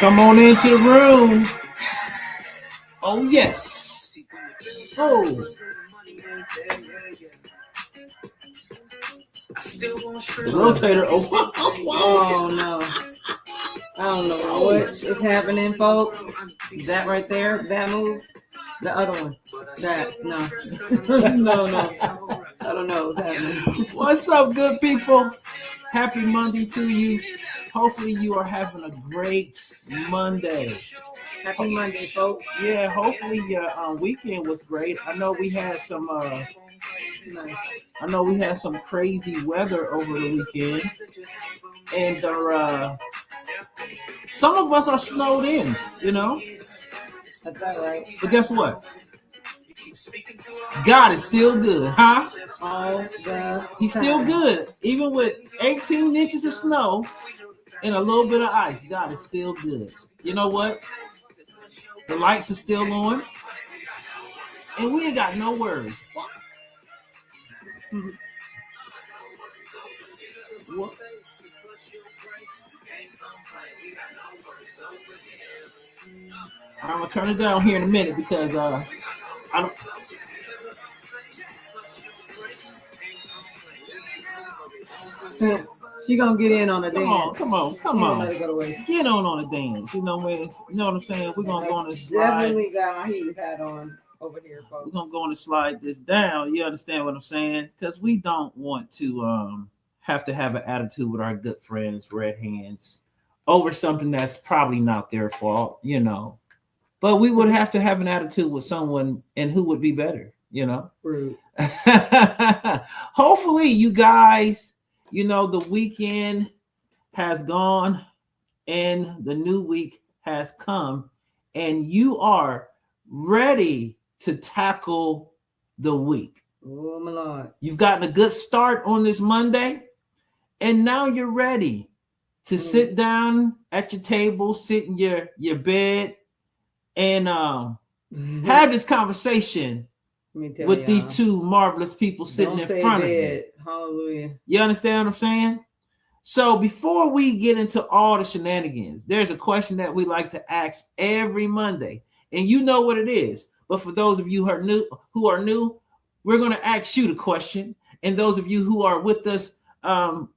Come on into the room. Oh, yes. Oh. The rotator. Oh, oh no. I don't know what is happening, folks. That right there, that move. The other one. That, no. no. I don't know what's happening. What's up, good people? Happy Monday to you. Hopefully you are having a great Monday. Happy Monday, folks. Yeah, hopefully your weekend was great. I know we had some crazy weather over the weekend. And some of us are snowed in, you know. That's all right. But guess what? God is still good, huh? He's still good. Even with 18 inches of snow and a little bit of ice, God is still good. You know what? The lights are still on. And we ain't got no worries. What? I'm gonna turn it down here in a minute because I don't. She gonna get in on a dance. Come on. Let it go to waste. Get on a dance. You know what I'm saying? We're gonna go on this slide. Definitely got my heat hat on over here, folks. We're gonna go on and slide this down. You understand what I'm saying? Because we don't want to have to have an attitude with our good friends, Red Hands, over something that's probably not their fault, you know. But we would have to have an attitude with someone, and who would be better, you know? Rude. Hopefully, you guys, you know, the weekend has gone and the new week has come, and you are ready to tackle the week. Oh, my Lord. You've gotten a good start on this Monday, and now you're ready to sit down at your table, sit in your bed, and have this conversation with these two marvelous people sitting in front of you. Hallelujah. You understand what I'm saying? So before we get into all the shenanigans, there's a question that we like to ask every Monday, and you know what it is. But for those of you who are new, we're going to ask you the question, and those of you who are with us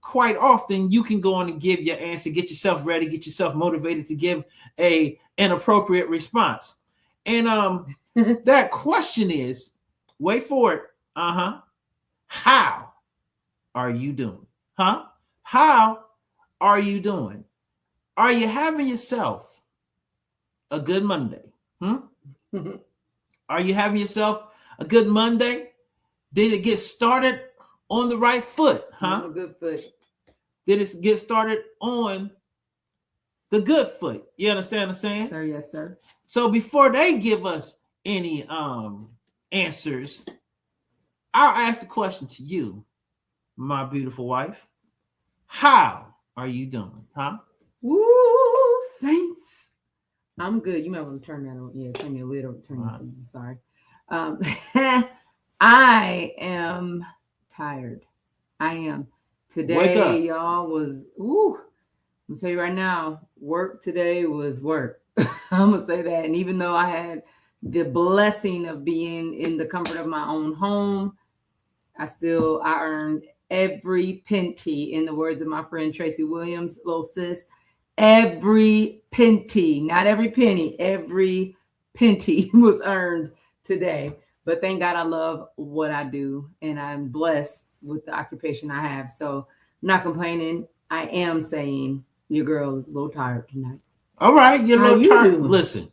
quite often, you can go on and give your answer, get yourself ready, get yourself motivated to give an appropriate response. And that question is, wait for it. How are you doing? How are you doing? Are you having yourself a good Monday? Are you having yourself a good Monday? Did it get started on the right foot? On a good foot. Did it get started on the good foot? You understand what I'm saying? Sir, yes, sir. So before they give us any answers, I'll ask the question to you, my beautiful wife. How are you doing? Woo, saints. I'm good. You might want to turn that on. Yeah, turn your lid over. Turn your lid. Sorry. I am tired. I am. Today, y'all, was, I'm going to tell you right now, work today was work. I'm going to say that. And even though I had the blessing of being in the comfort of my own home, I earned every penny, in the words of my friend Tracy Williams, little sis, every penny, not every penny, every penny was earned today. But thank God I love what I do, and I'm blessed with the occupation I have. So I'm not complaining. I am saying your girl is a little tired tonight. All right, you're a little tired. Listen,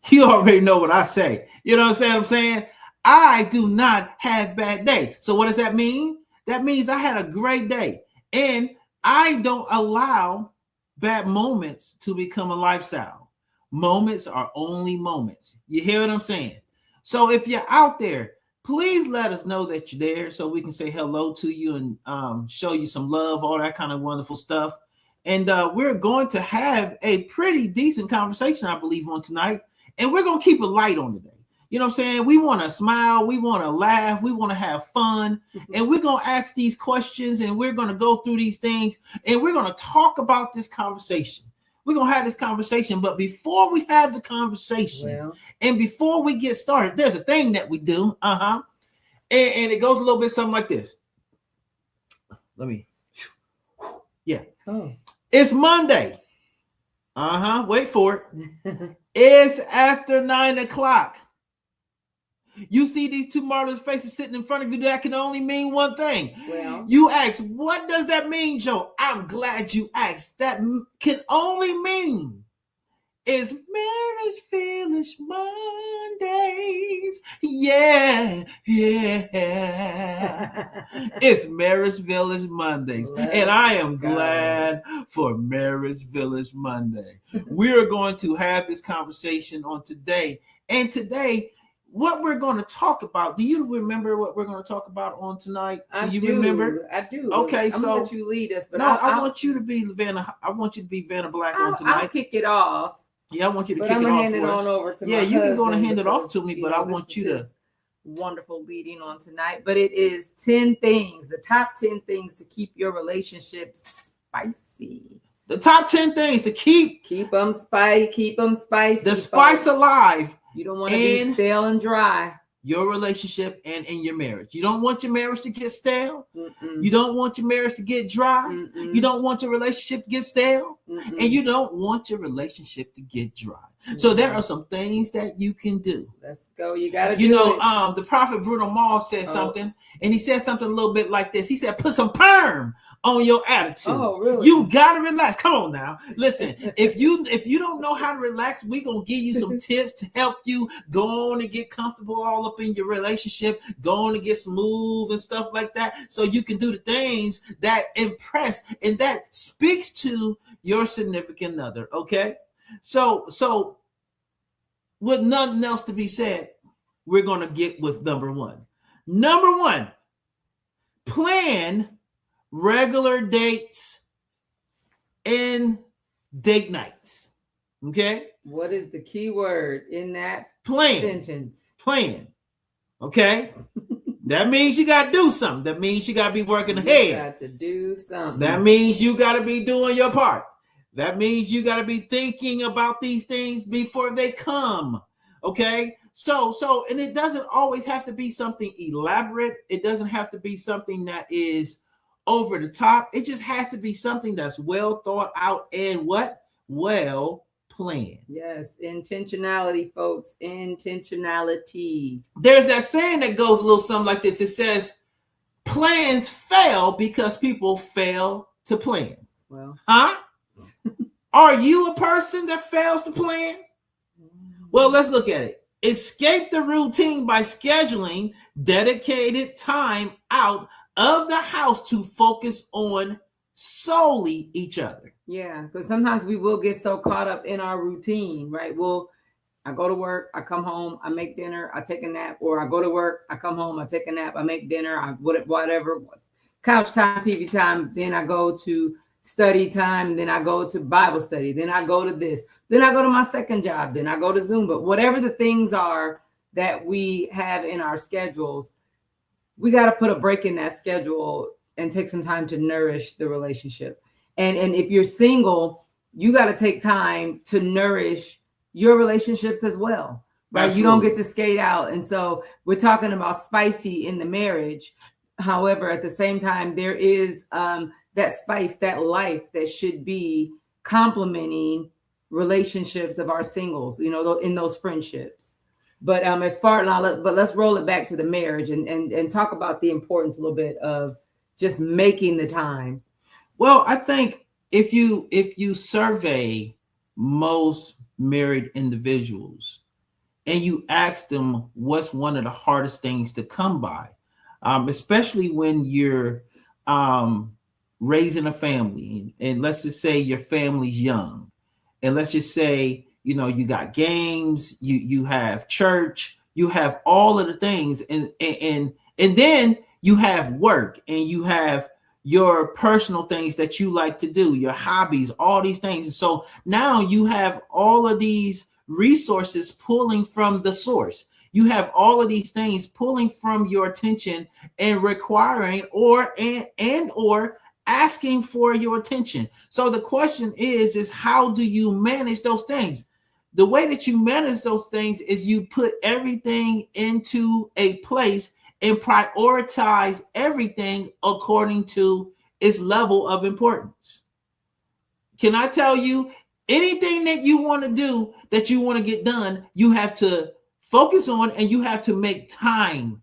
you already know what I say. You know what I'm saying? I do not have bad day. So what does that mean? That means I had a great day. And I don't allow bad moments to become a lifestyle. Moments are only moments. You hear what I'm saying? So if you're out there, please let us know that you're there so we can say hello to you and show you some love, all that kind of wonderful stuff. And we're going to have a pretty decent conversation, I believe, on tonight. And we're going to keep it light on today. You know what I'm saying? We want to smile. We want to laugh. We want to have fun. And we're going to ask these questions, and we're going to go through these things, and we're going to talk about this conversation. We're going to have this conversation. But before we have the conversation and before we get started, there's a thing that we do. And it goes a little bit something like this. It's Monday. Wait for it. It's after 9 o'clock. You see these two marvelous faces sitting in front of you. That can only mean one thing. Well, you ask, what does that mean, Joe? I'm glad you asked. That can only mean it's Mary's Village Mondays. Yeah. It's Mary's Village Mondays. And I am glad for Mary's Village Monday. We are going to have this conversation on today. And today, what we're going to talk about, do you remember what we're going to talk about on tonight? Do you remember? I do. Okay, I'm gonna let you lead us, but no, I want you to be Vanna. I want you to be Vanna Black on tonight. I'll kick it off. Yeah, I want you to kick I'm it gonna off hand it on over to my you can go and husband hand it off to me, but I want you to. Wonderful leading on tonight, but it is 10 things, the top 10 things to keep your relationship spicy. The top 10 things to keep them spicy. The spice alive. You don't want to be stale and dry. Your relationship and in your marriage. You don't want your marriage to get stale. You don't want your marriage to get dry. You don't want your relationship to get stale. And you don't want your relationship to get dry. So there are some things that you can do. Let's go. You got to do it. The prophet Bruno Mars said something, and he said something a little bit like this. He said, put some perm on your attitude. Oh, really? You got to relax. Come on now. Listen, if you don't know how to relax, we're going to give you some tips to help you go on and get comfortable all up in your relationship, go on and get smooth and stuff like that, so you can do the things that impress and that speaks to your significant other, okay? So with nothing else to be said, we're going to get with number one. Number one, plan regular dates and date nights. Okay? What is the key word in that sentence? Plan. Okay? That means you got to do something. That means you got to be working ahead. You got to do something. That means you got to be doing your part. That means you got to be thinking about these things before they come. Okay? So, and it doesn't always have to be something elaborate. It doesn't have to be something that is over the top. It just has to be something that's well thought out and well planned. Yes, intentionality, folks. Intentionality. There's that saying that goes a little something like this. It says, plans fail because people fail to plan. Well, Are you a person that fails to plan? Well, let's look at it. Escape the routine by scheduling dedicated time out of the house to focus on solely each other. Yeah, because sometimes we will get so caught up in our routine, right? I go to work, I come home, I make dinner, I take a nap, or I go to work, I come home, I take a nap, I make dinner, whatever, couch time, TV time, then I go to study time, then I go to Bible study, then I go to this, then I go to my second job, then I go to Zumba. Whatever the things are that we have in our schedules, we got to put a break in that schedule and take some time to nourish the relationship. And if you're single, you got to take time to nourish your relationships as well, right? Absolutely. You don't get to skate out. And so we're talking about spicy in the marriage. However, at the same time, there is that spice, that life that should be complementing relationships of our singles, in those friendships. But let's roll it back to the marriage and talk about the importance a little bit of just making the time. Well, I think if you survey most married individuals and you ask them what's one of the hardest things to come by, especially when you're raising a family, and let's just say your family's young, and let's just say you got games, you have church, you have all of the things, and then you have work, and you have your personal things that you like to do, your hobbies, all these things. And so now you have all of these resources pulling from the source. You have all of these things pulling from your attention and requiring or asking for your attention. So the question is how do you manage those things? The way that you manage those things is you put everything into a place and prioritize everything according to its level of importance. Can I tell you, anything that you want to do, that you want to get done, you have to focus on and you have to make time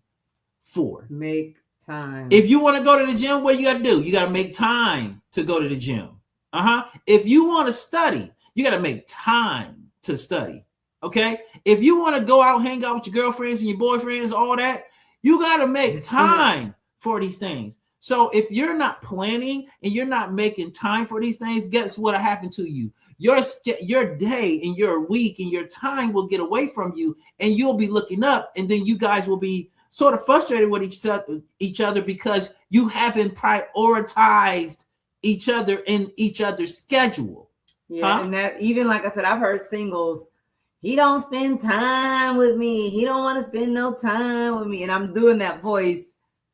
for. Make time. If you want to go to the gym, what you got to do? You got to make time to go to the gym. If you want to study, you got to make time to study. Okay. If you want to go out, hang out with your girlfriends and your boyfriends, all that, you got to make time for these things. So if you're not planning and you're not making time for these things, guess what'll happen to you? Your day and your week and your time will get away from you, and you'll be looking up, and then you guys will be sort of frustrated with each other because you haven't prioritized each other in each other's schedule. Yeah, and that, even like I said, I've heard singles, he don't spend time with me. He don't want to spend no time with me. And I'm doing that voice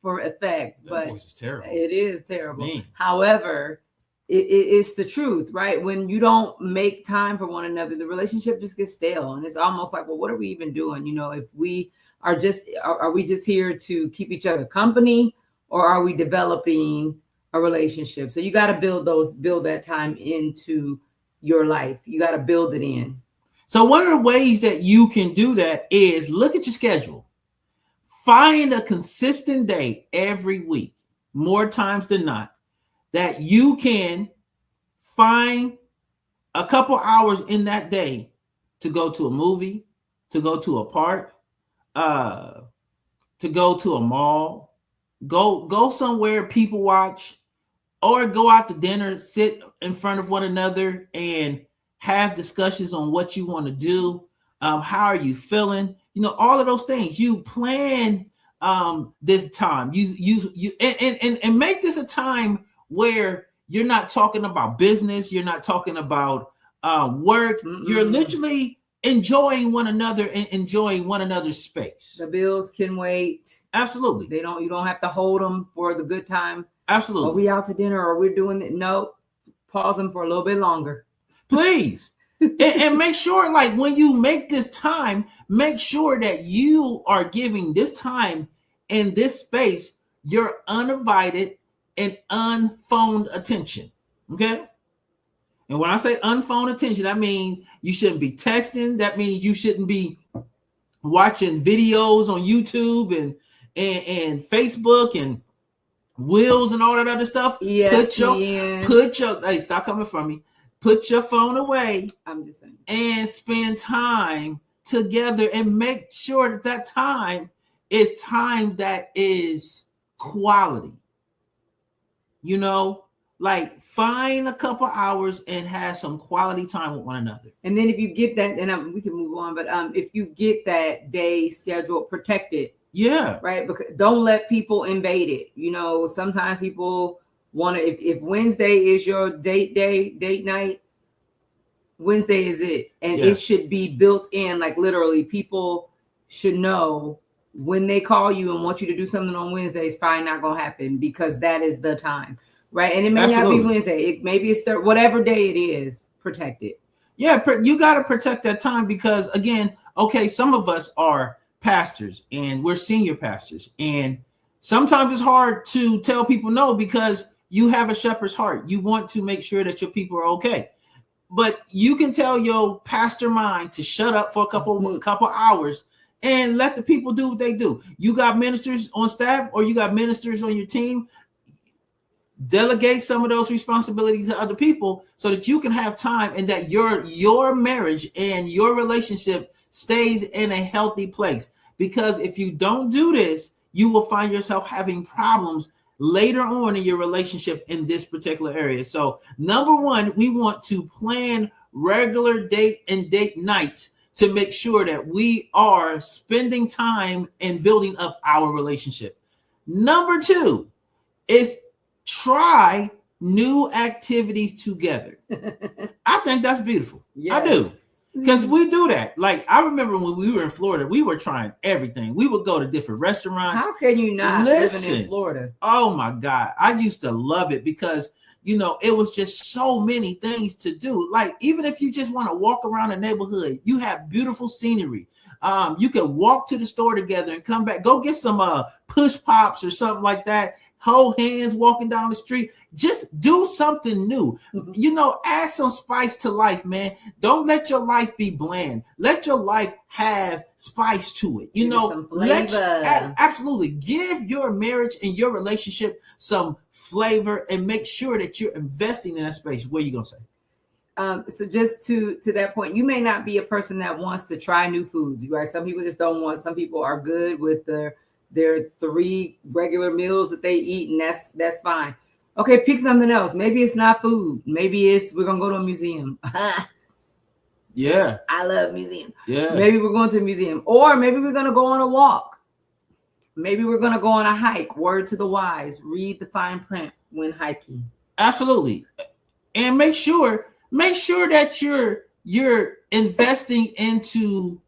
for effect. That voice is terrible. It is terrible. Man. However, it's the truth, right? When you don't make time for one another, the relationship just gets stale. And it's almost like, well, what are we even doing? You know, if we are we just here to keep each other company, or are we developing a relationship? So you got to build that time into your life. You got to build it in. So one of the ways that you can do that is look at your schedule. Find a consistent day every week, more times than not, that you can find a couple hours in that day to go to a movie, to go to a park, to go to a mall, go somewhere people watch, or go out to dinner, sit in front of one another and have discussions on what you want to do. How are you feeling? You know, all of those things. You plan this time. You and make this a time where you're not talking about business. You're not talking about work. Mm-mm. You're literally enjoying one another and enjoying one another's space. The bills can wait. Absolutely. You don't have to hold them for the good time. Absolutely. Are we out to dinner, or we're doing it? No, pause them for a little bit longer. Please. and make sure, like, when you make this time, make sure that you are giving this time in this space your undivided and unphoned attention. Okay. And when I say unphoned attention, I mean you shouldn't be texting. That means you shouldn't be watching videos on YouTube and Facebook and Wheels and all that other stuff. Yes. Hey, stop coming from me. Put your phone away. I'm just saying. And spend time together and make sure that time is time that is quality. You know, like, find a couple hours and have some quality time with one another. And then if you get that, and we can move on, but if you get that day scheduled, protect it. Yeah. Right. Because don't let people invade it. You know, sometimes people want to, if Wednesday is your date night, Wednesday is it. And It should be built in, like, literally people should know when they call you and want you to do something on Wednesday, it's probably not going to happen, because that is the time. Right. And it may not be Wednesday. Maybe it's whatever day it is, protect it. Yeah. You got to protect that time because, again, okay, some of us are pastors and we're senior pastors. And sometimes it's hard to tell people no because you have a shepherd's heart. You want to make sure that your people are okay. But you can tell your pastor mind to shut up for a couple hours and let the people do what they do. You got ministers on staff or you got ministers on your team. Delegate some of those responsibilities to other people so that you can have time and that your marriage and your relationship stays in a healthy place. Because if you don't do this, you will find yourself having problems later on in your relationship in this particular area. So, number one, we want to plan regular date nights to make sure that we are spending time and building up our relationship. Number two is try new activities together. I think that's beautiful. Yes. I do. Because we do that. Like, I remember when we were in Florida, we were trying everything. We would go to different restaurants. How can you not living in Florida? Oh my God. I used to love it because, you know, it was just so many things to do. Like, even if you just want to walk around the neighborhood, you have beautiful scenery. You can walk to the store together and come back. Go get some push pops or something like that. Hold hands walking down the street. Just do something new. You know, add some spice to life, man. Don't let your life be bland. Let your life have spice to it. You know, absolutely give your marriage and your relationship some flavor and make sure that you're investing in that space. What are you gonna say? So just to that point, you may not be a person that wants to try new foods, right? Some people just don't want. Some people are good with their 3 regular meals that they eat, and that's fine. Okay, pick something else. Maybe it's not food. Maybe it's we're gonna go to a museum. Yeah, I love museums. Yeah, maybe we're going to a museum, or maybe we're gonna go on a walk. Maybe we're gonna go on a hike. Word to the wise: read the fine print when hiking. Absolutely, and make sure that you're investing into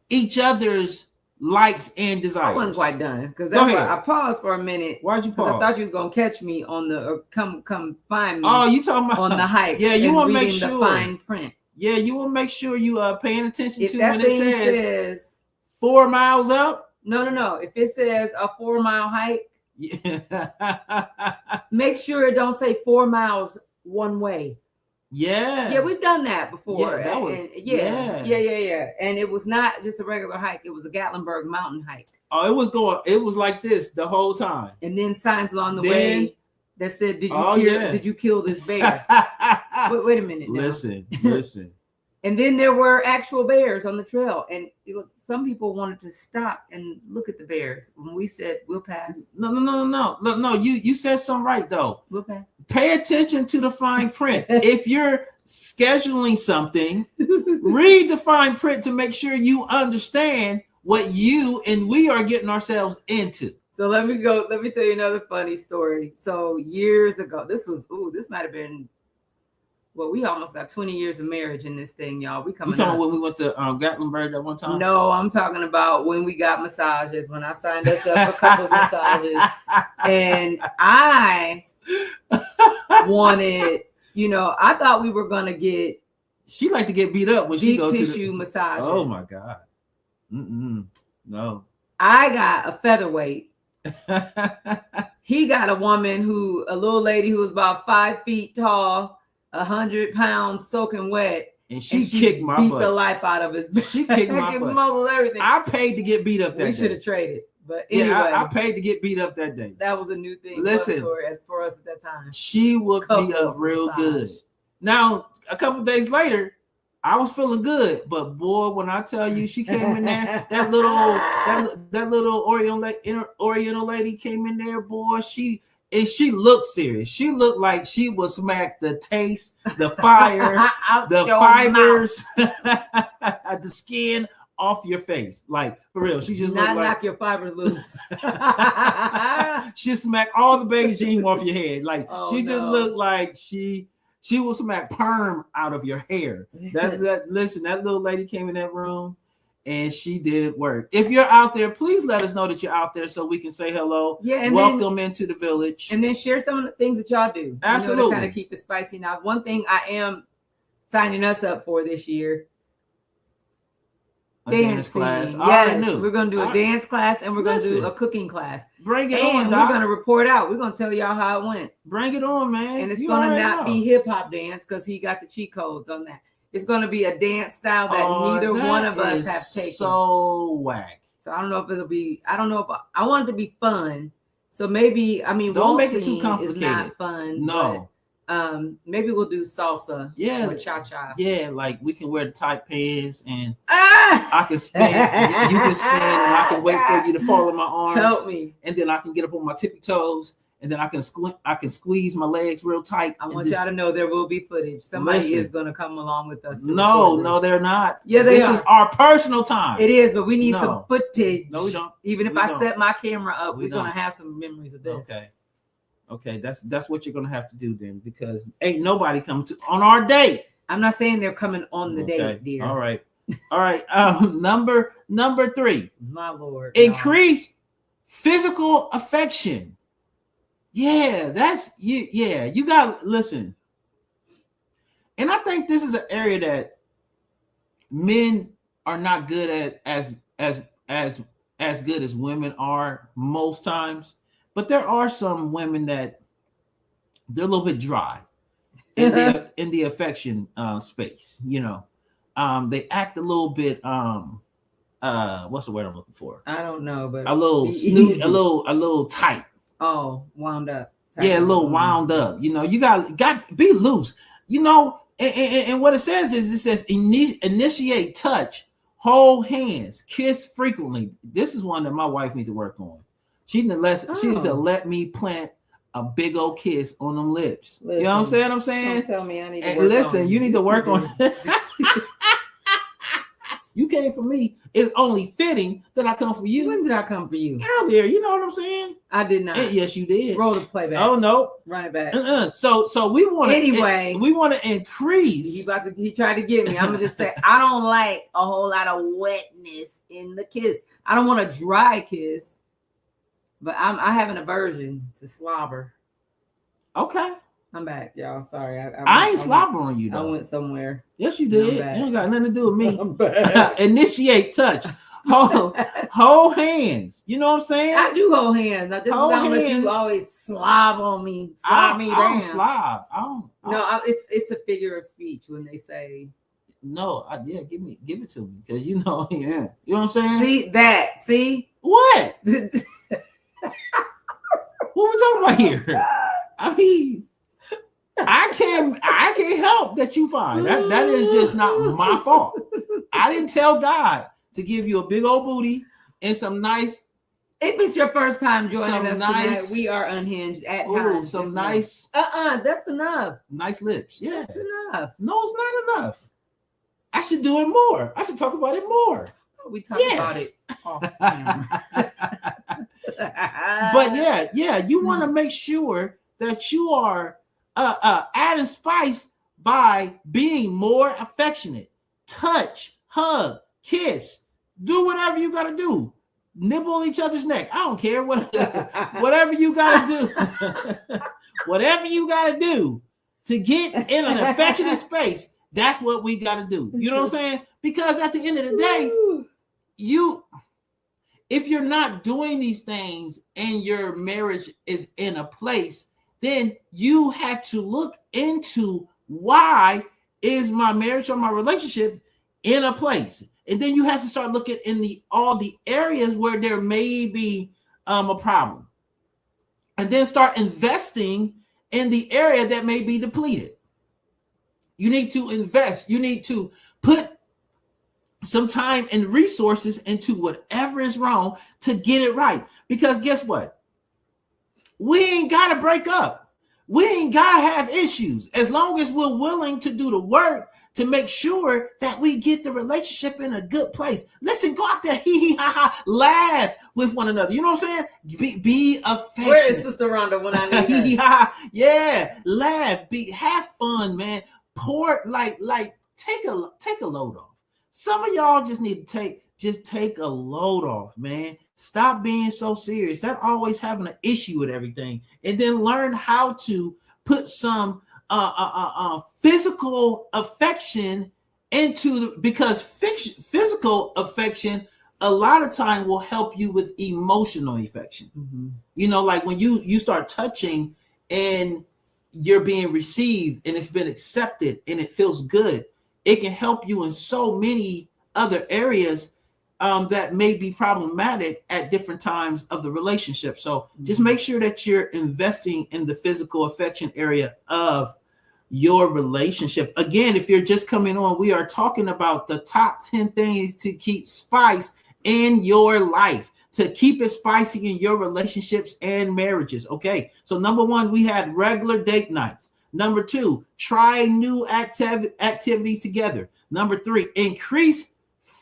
each other's likes and desires. I wasn't quite done because that's why I paused for a minute. Why'd you pause? I thought you was gonna catch me on the come find me. Oh, you talking about on the hike? Yeah, you want to make sure the fine print. Yeah, you want to make sure you are paying attention if to that when it says 4 miles up. No. If it says a 4-mile hike, make sure it don't say 4 miles one way. Yeah, we've done that before. Yeah, that was yeah. And it was not just a regular hike; it was a Gatlinburg mountain hike. Oh, it was like this the whole time. And then signs along the way that said, "Did you kill this bear?" wait a minute. Now. Listen. And then there were actual bears on the trail, and some people wanted to stop and look at the bears. When we said we'll pass. No. You said something right though. We'll pass. Pay attention to the fine print. If you're scheduling something, read the fine print to make sure you understand what you and we are getting ourselves into. So let me tell you another funny story. So years ago, this might have been, well, we almost got 20 years of marriage in this thing, y'all. We coming. You talking about when we went to Gatlinburg that one time? No, I'm talking about when we got massages, when I signed us up for couples massages. And I wanted, I thought we were going to get. She like to get beat up when she goes to tissue massages. Oh, my God. No. I got a featherweight. He got a little lady who was about 5 feet tall, 100 pounds soaking wet, and she kicked my butt. Beat the life out of his. She kicked my butt. Muzzled everything. I paid to get beat up that day. We should have traded, but anyway, I paid to get beat up that day. That was a new thing. Listen, for us at that time. She would be up real good. Now, a couple days later, I was feeling good, but boy, when I tell you, she came in there, that little Oriental lady came in there, boy. She looked serious. She looked like she would smack the taste, the fire, the fibers, the skin off your face. Like, for real. She just not knock your fibers loose. She smacked all the Beijing off your head. Like, just looked like she will smack perm out of your hair. Listen, that little lady came in that room and she did work. If you're out there, please let us know that you're out there so we can say hello. Yeah, and welcome into the village. And then share some of the things that y'all do. Absolutely. To kind of keep it spicy. Now, one thing I am signing us up for this year. Dance class. Yes, we're going to do a dance class and we're going to do a cooking class. Bring it on, Doc. We're going to report out. We're going to tell y'all how it went. Bring it on, man. And it's going to not be hip hop dance because he got the cheat codes on that. It's going to be a dance style that neither one of us have taken. So whack. So I don't know if it'll be. I don't know if I want it to be fun. So maybe don't make it too complicated. Is not fun. No. But, maybe we'll do salsa. Yeah. Or cha-cha. Yeah, like we can wear the tight pants and I can spin. You can spin and I can wait for you to fall in my arms. Help me. And then I can get up on my tippy toes. And then I can squeeze my legs real tight. I want y'all to know there will be footage. Somebody is going to come along with us. No, they're not. Yeah, this is our personal time. It is, but we need some footage. No, we don't. Even if I set my camera up, we're going to have some memories of this. Okay, that's what you're going to have to do then, because ain't nobody coming on our date. I'm not saying they're coming on the date, dear. All right. Number 3. My Lord. Increase physical affection. Yeah, that's you. Yeah, you got listen. And I think this is an area that men are not good at as good as women are most times. But there are some women that they're a little bit dry in the affection space. You know, they act a little bit what's the word I'm looking for? I don't know, but a little snooty, a little tight. Oh, wound up. Yeah, a little wound up. You know, you got be loose. You know, and what it says is, it says initiate touch, hold hands, kiss frequently. This is one that my wife needs to work on. She needs to let me plant a big old kiss on them lips. Listen, you know what I'm saying? Don't tell me I need to work listen, on you need to work on You came for me. It's only fitting that I come for you. When did I come for you? Earlier, you know what I'm saying? I did not. Yes, you did. Roll the playback. Oh no, run it back. So we want to we want to increase. He tried to get me. I'm gonna just say I don't like a whole lot of wetness in the kiss. I don't want a dry kiss, but I have an aversion to slobber. Okay. I'm back, y'all. Sorry. I ain't slobbering on you, though. I went somewhere. Yes, you did. You ain't got nothing to do with me. I'm back. Initiate touch. Hold hands. You know what I'm saying? I do hold hands. I just don't let you always slob on me. Slob me down. I don't slob. No, it's a figure of speech when they say. No, give it to me. Because you know, yeah. You know what I'm saying? See? What? What we talking about here? I mean, I can't help that you find that is just not my fault. I didn't tell God to give you a big old booty and some nice. If it's your first time joining us tonight, we are unhinged at times. Some nice. That's enough. Nice lips. Yeah, that's enough. No, it's not enough. I should do it more. I should talk about it more. We talk about it off camera. But yeah, you want to make sure that you are adding spice by being more affectionate. Touch, hug, kiss, do whatever you got to do. Nibble on each other's neck. I don't care whatever you got to do. Whatever you got to do to get in an affectionate space, that's what we got to do. You know what I'm saying? Because at the end of the day, if you're not doing these things and your marriage is in a place, then you have to look into why is my marriage or my relationship in a place. And then you have to start looking in all the areas where there may be a problem. And then start investing in the area that may be depleted. You need to invest. You need to put some time and resources into whatever is wrong to get it right. Because guess what? We ain't got to break up. We ain't got to have issues as long as we're willing to do the work to make sure that we get the relationship in a good place. Listen, go out there, hee ha ha, laugh with one another. You know what I'm saying? Be affectionate. Where is Sister Rhonda when I need her? Yeah, laugh, have fun, man. Pour take a load off. Some of y'all just need to take a load off, man. Stop being so serious. That always having an issue with everything, and then learn how to put some physical affection into because physical affection a lot of time will help you with emotional affection. Mm-hmm. You know, like when you start touching and you're being received and it's been accepted and it feels good, it can help you in so many other areas that may be problematic at different times of the relationship. So just make sure that you're investing in the physical affection area of your relationship. Again, if you're just coming on, we are talking about the top 10 things to keep spice in your life, to keep it spicy in your relationships and marriages. Okay, so number 1, we had regular date nights. Number 2, try new activities together. Number 3, increase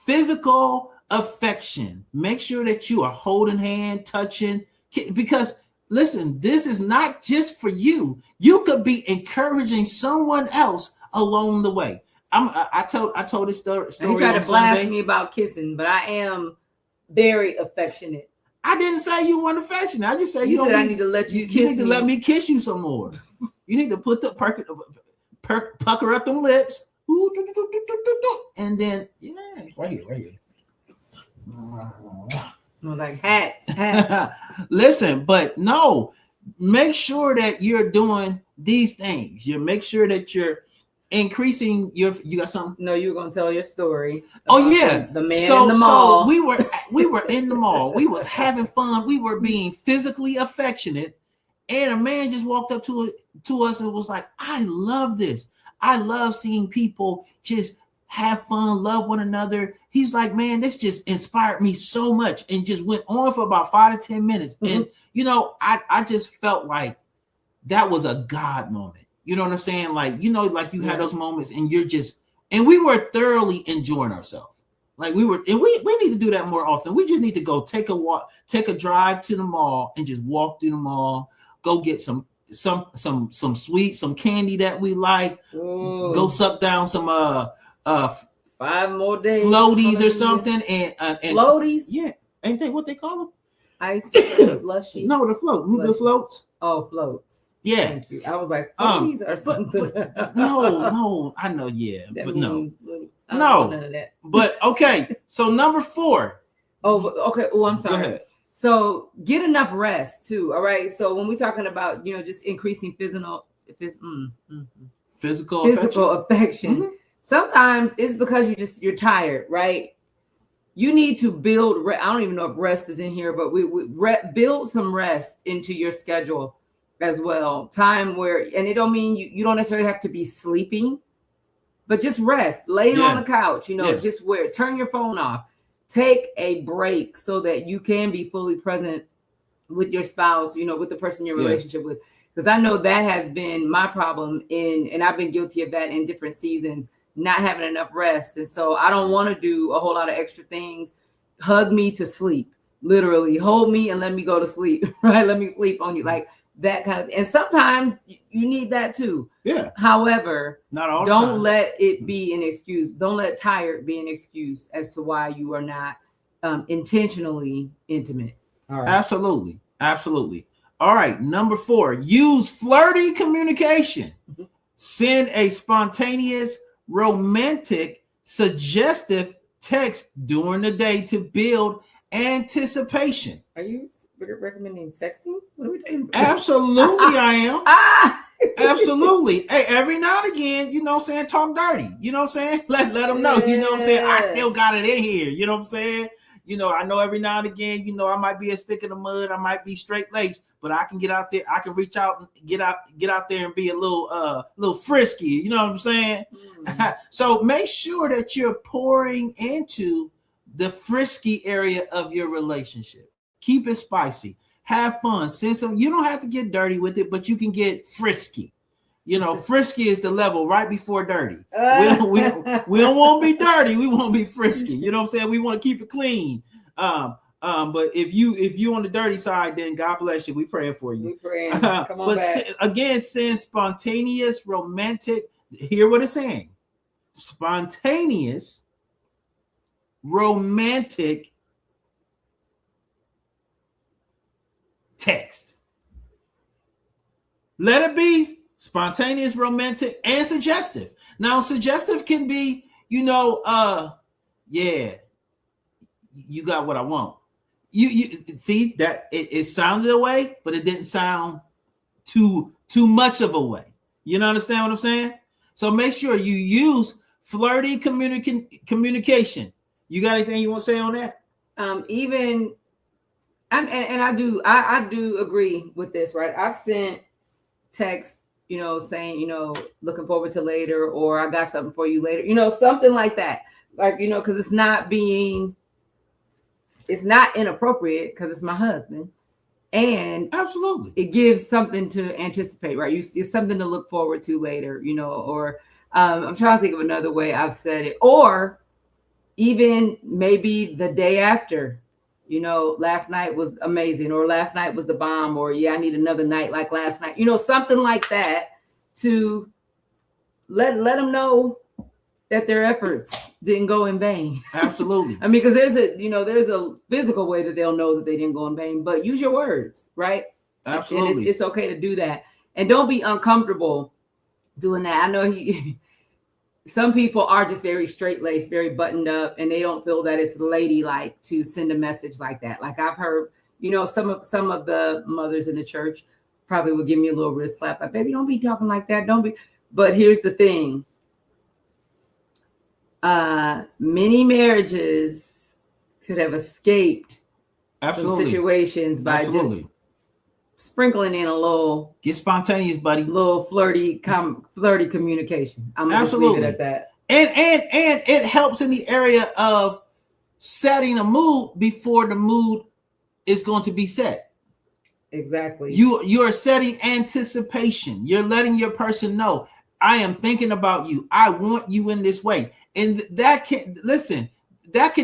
physical affection. Make sure that you are holding hand, touching, because listen, this is not just for you. You could be encouraging someone else along the way. I told this story. You tried to blast Sunday. Me about kissing, but I am very affectionate. I didn't say you weren't affectionate. I just said you said I need to let you kiss me. You need to let me kiss you some more. You need to put the pucker up them lips, and then right here. Like hats. Listen, but no, make sure that you're doing these things. You make sure that you're increasing you got something? No, you were gonna tell your story. Oh yeah, the man in the mall. So we were in the mall. We was having fun. We were being physically affectionate, and a man just walked up to us and was like, "I love this. I love seeing people just have fun, love one another." He's like, "Man, this just inspired me so much," and just went on for about 5 to 10 minutes. Mm-hmm. And I just felt like that was a God moment. You know what I'm saying? Like, like you had those moments and and we were thoroughly enjoying ourselves. Like we need to do that more often. We just need to go take a walk, take a drive to the mall and just walk through the mall, go get some sweets, some candy that we like, go suck down some 5 more days floaties or something and floaties. Yeah. Ain't they what they call them? Ice slushy. No, the floats. Oh, floats. Yeah. Thank you. I was like, floaties or something. But no, I know, yeah. That but means, no. None of that. But okay, so number 4. Okay. Oh, I'm sorry. Go ahead. So get enough rest too. All right. So when we're talking about, just increasing physical affection, mm-hmm. Sometimes it's because you're tired, right? You need to build. I don't even know if rest is in here, but we build some rest into your schedule as well. Time where, and it don't mean you don't necessarily have to be sleeping, but just rest, lay on the couch, just turn your phone off, take a break so that you can be fully present with your spouse, with the person you're in a relationship with. Because I know that has been my problem and I've been guilty of that in different seasons, not having enough rest. And so I don't want to do a whole lot of extra things. Hug me to sleep, literally hold me and let me go to sleep, right? Let me sleep on you. Like that kind of, and sometimes you need that too. Yeah. However, not all don't time. let it be an excuse. Don't let tired be an excuse as to why you are not intentionally intimate. All right. Absolutely. All right. Number 4, use flirty communication. Mm-hmm. Send a spontaneous, romantic, suggestive text during the day to build anticipation. Are you recommending sexting? What are we doing? Absolutely, I am. Absolutely. Hey, every now and again, talk dirty. You know what I'm saying? Let them know. You know what I'm saying? I still got it in here. You know what I'm saying? I know every now and again, I might be a stick in the mud. I might be straight laced, but I can get out there. I can reach out and get out there and be a little frisky. You know what I'm saying? Mm. So make sure that you're pouring into the frisky area of your relationship. Keep it spicy. Have fun. You don't have to get dirty with it, but you can get frisky. Frisky is the level right before dirty. We don't want to be dirty. We want to be frisky. You know what I'm saying? We want to keep it clean. But if you on the dirty side, then God bless you. We praying for you. We praying. Come on back. Again, send spontaneous, romantic. Hear what it's saying. Spontaneous, romantic text. Let it be spontaneous, romantic, and suggestive. Now, suggestive can be, you got what I want. You see that it sounded a way, but it didn't sound too much of a way. You understand what I'm saying? So make sure you use flirty communication. You got anything you want to say on that? I do agree with this, right? I've sent texts, saying, looking forward to later, or I got something for you later, something like that. Like, because it's not inappropriate because it's my husband. And absolutely, it gives something to anticipate, right? It's something to look forward to later, or I'm trying to think of another way I've said it, or even maybe the day after, last night was amazing, or last night was the bomb, or I need another night like last night, something like that to let them know that their efforts didn't go in vain. Absolutely. I mean, because there's a physical way that they'll know that they didn't go in vain, but use your words, right? Absolutely. And it's okay to do that. And don't be uncomfortable doing that. I know some people are just very straight-laced, very buttoned up, and they don't feel that it's ladylike to send a message like that. Like I've heard, some of the mothers in the church probably would give me a little wrist slap. Like, baby, don't be talking like that. Don't be. But here's the thing. Many marriages could have escaped some situations by just sprinkling in a little, get spontaneous, buddy, little flirty communication. I'm gonna just leave it at that. And it helps in the area of setting a mood before the mood is going to be set. Exactly. You are setting anticipation. You're letting your person know, I am thinking about you. I want you in this way. And that can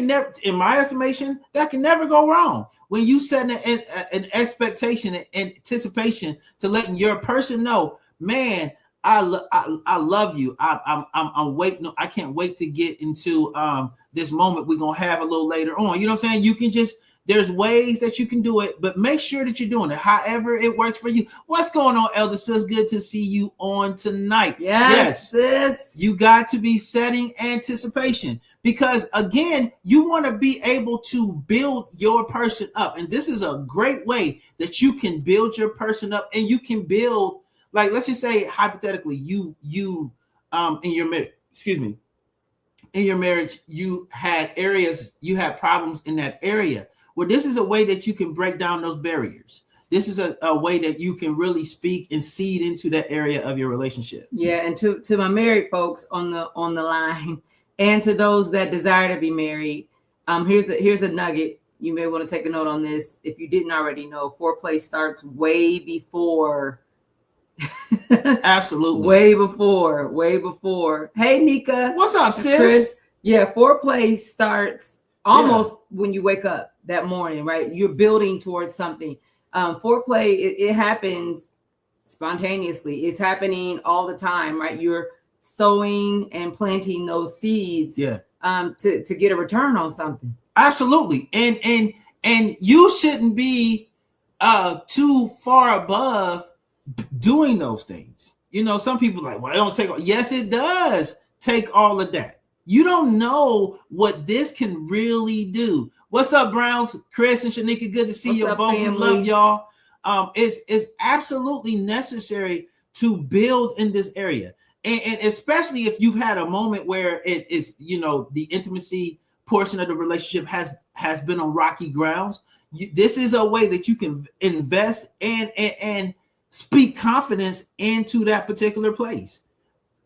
never, in my estimation, that can never go wrong. When you set an expectation, an anticipation to letting your person know, man, I love you. I'm waiting. I can't wait to get into this moment we're gonna have a little later on. You know what I'm saying? You can just, there's ways that you can do it, but make sure that you're doing it however it works for you. What's going on, Elder Sis? Good to see you on tonight. Yes, sis. You got to be setting anticipation, because again, you want to be able to build your person up. And this is a great way that you can build your person up, and you can build, like, let's just say hypothetically, you in your marriage, in your marriage, you had problems in that area. Well, this is a way that you can break down those barriers. This is a way that you can really speak and seed into that area of your relationship. Yeah, and to my married folks on the line, and to those that desire to be married, here's a nugget. You may want to take a note on this. If you didn't already know, foreplay starts way before. Absolutely. Way before. Hey, Nika. What's up, sis? Chris. Yeah, foreplay starts almost when you wake up that morning, right? You're building towards something. Foreplay, it happens spontaneously. It's happening all the time, right? You're sowing and planting those seeds to get a return on something. Absolutely. And you shouldn't be too far above doing those things. Some people are like, well, it don't take all. Yes, it does take all of that. You don't know what this can really do. What's up, Browns? Chris and Shanika, good to see you both. We love y'all. It's absolutely necessary to build in this area. And especially if you've had a moment where it is, the intimacy portion of the relationship has been on rocky grounds. This is a way that you can invest and speak confidence into that particular place.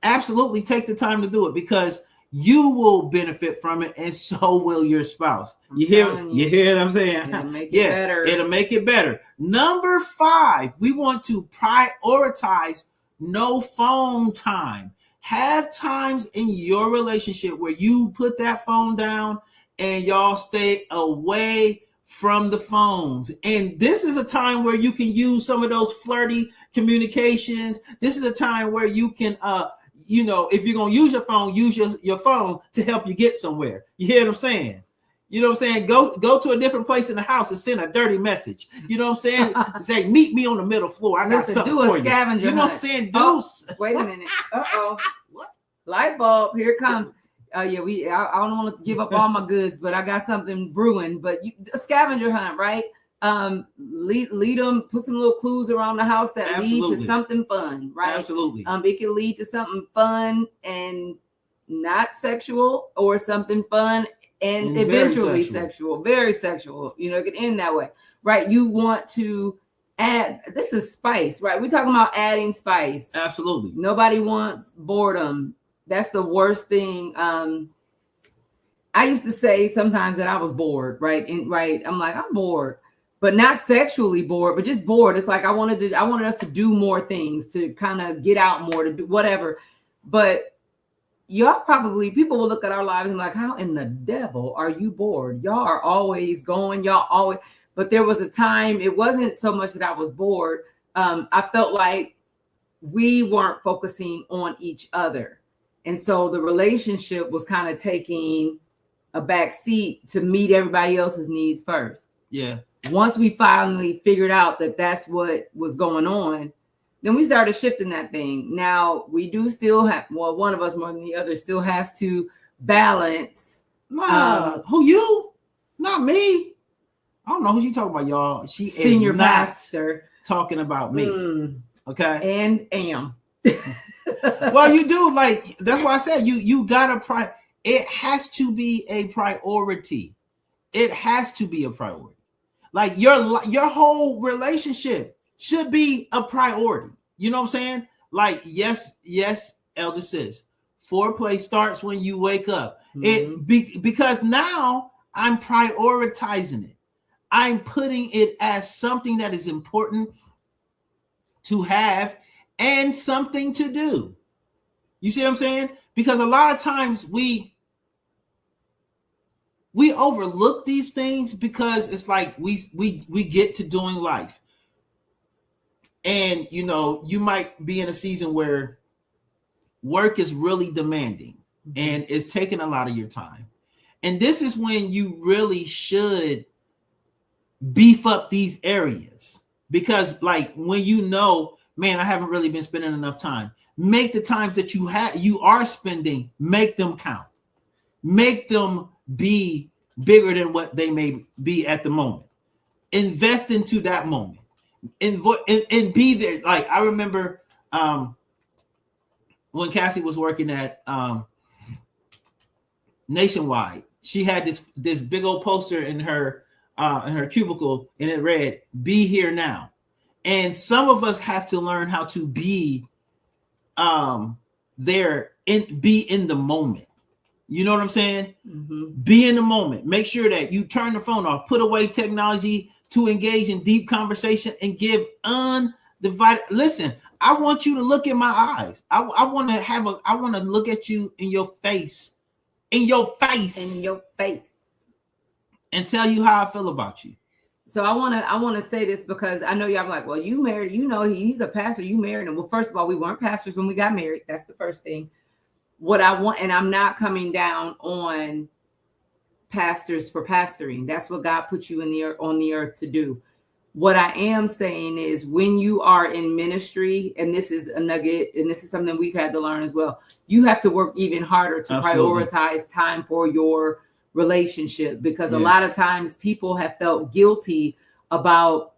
Absolutely take the time to do it, because you will benefit from it, and so will your spouse. You hear what I'm saying? It'll make it better. It'll make it better. Number 5, we want to prioritize no phone time. Have times in your relationship where you put that phone down and y'all stay away from the phones. And this is a time where you can use some of those flirty communications. This is a time where you can if you're going to use your phone, use your phone to help you get somewhere. You hear what I'm saying? You know what I'm saying? Go to a different place in the house and send a dirty message. You know what I'm saying? Say, meet me on the middle floor. I got something for you. You know what I'm saying? Wait a minute. Uh-oh. What? Light bulb. Here it comes. I don't want to give up all my goods, but I got something brewing. But a scavenger hunt, right? Lead them, put some little clues around the house that lead to something fun, right? Absolutely. It can lead to something fun and not sexual, or something fun and eventually sexual, very sexual. It can end that way, right? You want to add, this is spice, right? We're talking about adding spice. Absolutely. Nobody wants boredom. That's the worst thing. I used to say sometimes that I was bored, right? I'm like, I'm bored. But not sexually bored, but just bored. It's like I wanted us to do more things, to kind of get out more, to do whatever. But people will look at our lives and like, how in the devil are you bored? Y'all are always going, but there was a time, it wasn't so much that I was bored. I felt like we weren't focusing on each other. And so the relationship was kind of taking a back seat to meet everybody else's needs first. Yeah. Once we finally figured out that that's what was going on, then we started shifting that thing. Now we do still have, well, one of us more than the other still has to balance. Who you? Not me. I don't know who you talking about, y'all. She senior is not pastor talking about me. Okay. And am. Well, you do, like, that's why I said you gotta it has to be a priority. It has to be a priority. Like your whole relationship should be a priority. You know what I'm saying? Like, yes, Elder Sis, foreplay starts when you wake up. Because now I'm prioritizing it. I'm putting it as something that is important to have and something to do. You see what I'm saying? Because a lot of times we overlook these things because it's like we get to doing life. And, you know, you might be in a season where work is really demanding and it's taking a lot of your time. And this is when you really should beef up these areas, because, like, when you know, man, I haven't really been spending enough time, make the times that you are spending, make them count, make them be bigger than what they may be at the moment. Invest into that moment and be there. Like, I remember when Cassie was working at Nationwide, she had this big old poster in her cubicle, and it read, "Be here now." And some of us have to learn how to be there and be in the moment. You know what I'm saying? Be in the moment. Make sure that you turn the phone off, put away technology to engage in deep conversation and give undivided. Listen, I want you to look in my eyes. I want to look at you in your face, and tell you how I feel about you. So I want to say this because I know y'all like, well, you married, you know, he's a pastor, you married him. Well, first of all, we weren't pastors when we got married. That's the first thing. What I want, and I'm not coming down on pastors for pastoring. That's what God put you on the earth to do. What I am saying is, when you are in ministry, and this is a nugget, and this is something we've had to learn as well, you have to work even harder to prioritize time for your relationship, because a lot of times people have felt guilty about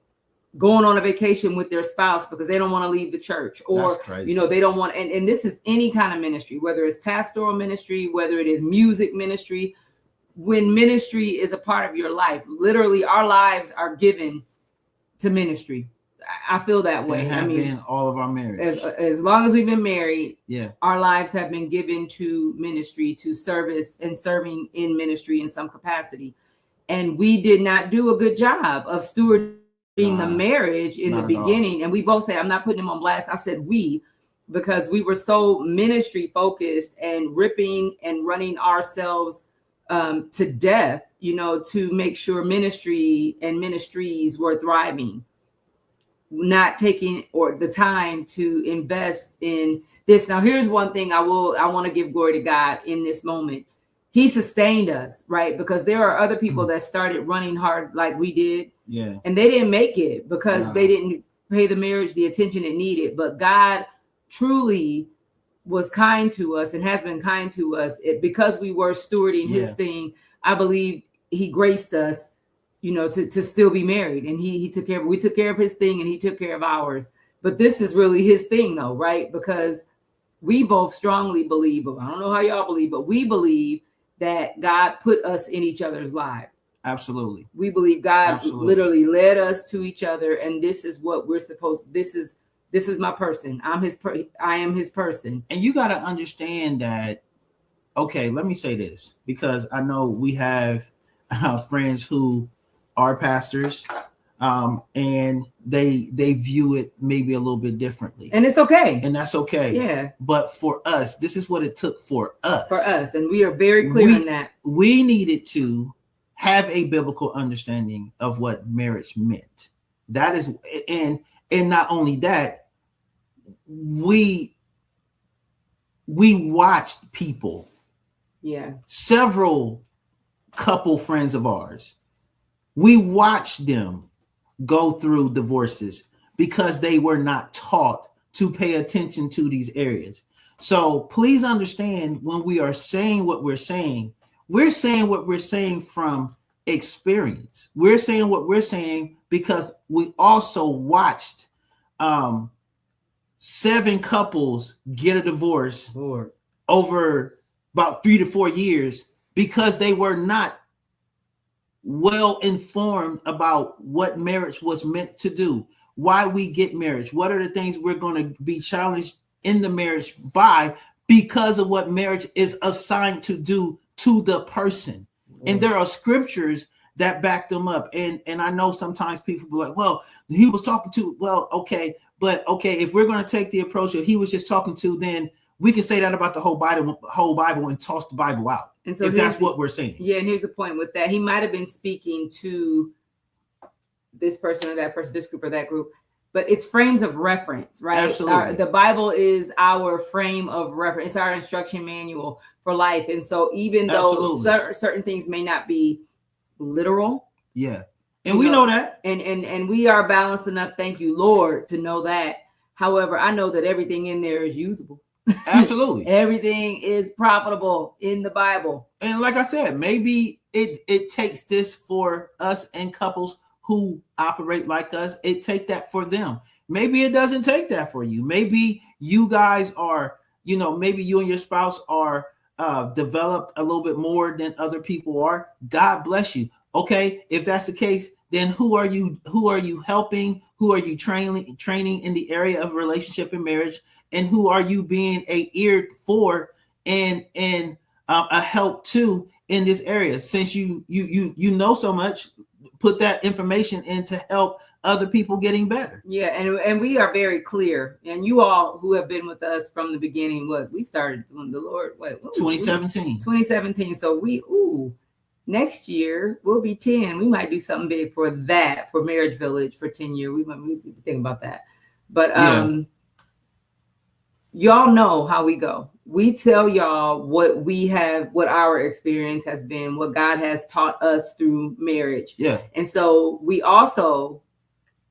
going on a vacation with their spouse because they don't want to leave the church, or, you know, they don't want, and this is any kind of ministry, whether it's pastoral ministry, whether it is music ministry. When ministry is a part of your life, literally our lives are given to ministry. I feel that way. I mean, all of our marriage, as long as we've been married, our lives have been given to ministry, to service and serving in ministry in some capacity. And we did not do a good job of stewarding the marriage in the beginning. And we both said, I'm not putting him on blast. I said we, because we were so ministry focused and ripping and running ourselves to death, you know, to make sure ministry and ministries were thriving, not taking or the time to invest in this. Now, here's one thing I want to give glory to God in this moment. He sustained us, right? Because there are other people that started running hard like we did. And they didn't make it because they didn't pay the marriage the attention it needed. But God truly was kind to us and has been kind to us because we were stewarding his thing. I believe he graced us, you know, to still be married, and we took care of his thing and he took care of ours. But this is really his thing though, right? Because we both strongly believe, I don't know how y'all believe, but we believe that God put us in each other's lives. Absolutely. We believe God literally led us to each other, and this is what we're supposed, this is my person. I am his person. And you got to understand that, okay, let me say this, because I know we have friends who are pastors, and they view it maybe a little bit differently. And it's okay. And that's okay. Yeah. But for us, this is what it took for us. And we are very clear in that. We needed to have a biblical understanding of what marriage meant. That is, and not only that, we watched people, several couple friends of ours, we watched them go through divorces because they were not taught to pay attention to these areas. So please understand, when we are saying what we're saying what we're saying from experience. We're saying what we're saying because we also watched 7 couples get a divorce over about 3 to 4 years because they were not well informed about what marriage was meant to do, why we get marriage, what are the things we're going to be challenged in the marriage by, because of what marriage is assigned to do to the person. And there are scriptures that back them up. And I know sometimes people be like, well, he was talking to, well, okay, but okay, if we're going to take the approach that he was just talking to, then we can say that about the whole Bible and toss the Bible out. And so if that's what we're saying. Yeah, and here's the point with that. He might have been speaking to this person or that person, this group or that group, but it's frames of reference, right? Absolutely. The Bible is our frame of reference. It's our instruction manual for life. And so even though certain things may not be literal. Yeah. And we know that. And we are balanced enough, thank you, Lord, to know that. However, I know that everything in there is usable. Absolutely. Everything is profitable in the Bible. And like I said, maybe it takes this for us and couples who operate like us. It take that for them. Maybe it doesn't take that for you. Maybe you guys are, maybe you and your spouse are developed a little bit more than other people are. God bless you. Okay, if that's the case, then who are you helping? Who are you training in the area of relationship and marriage? And who are you being a ear for and a help to in this area? Since you know so much, put that information in to help other people getting better. Yeah, and we are very clear. And you all who have been with us from the beginning, we started doing the Lord, 2017. 2017. So next year we'll be 10. We might do something big for that, for Marriage Village for 10 years. We might be thinking about that. But y'all know how we go. We tell y'all what our experience has been, what God has taught us through marriage. Yeah. And so we also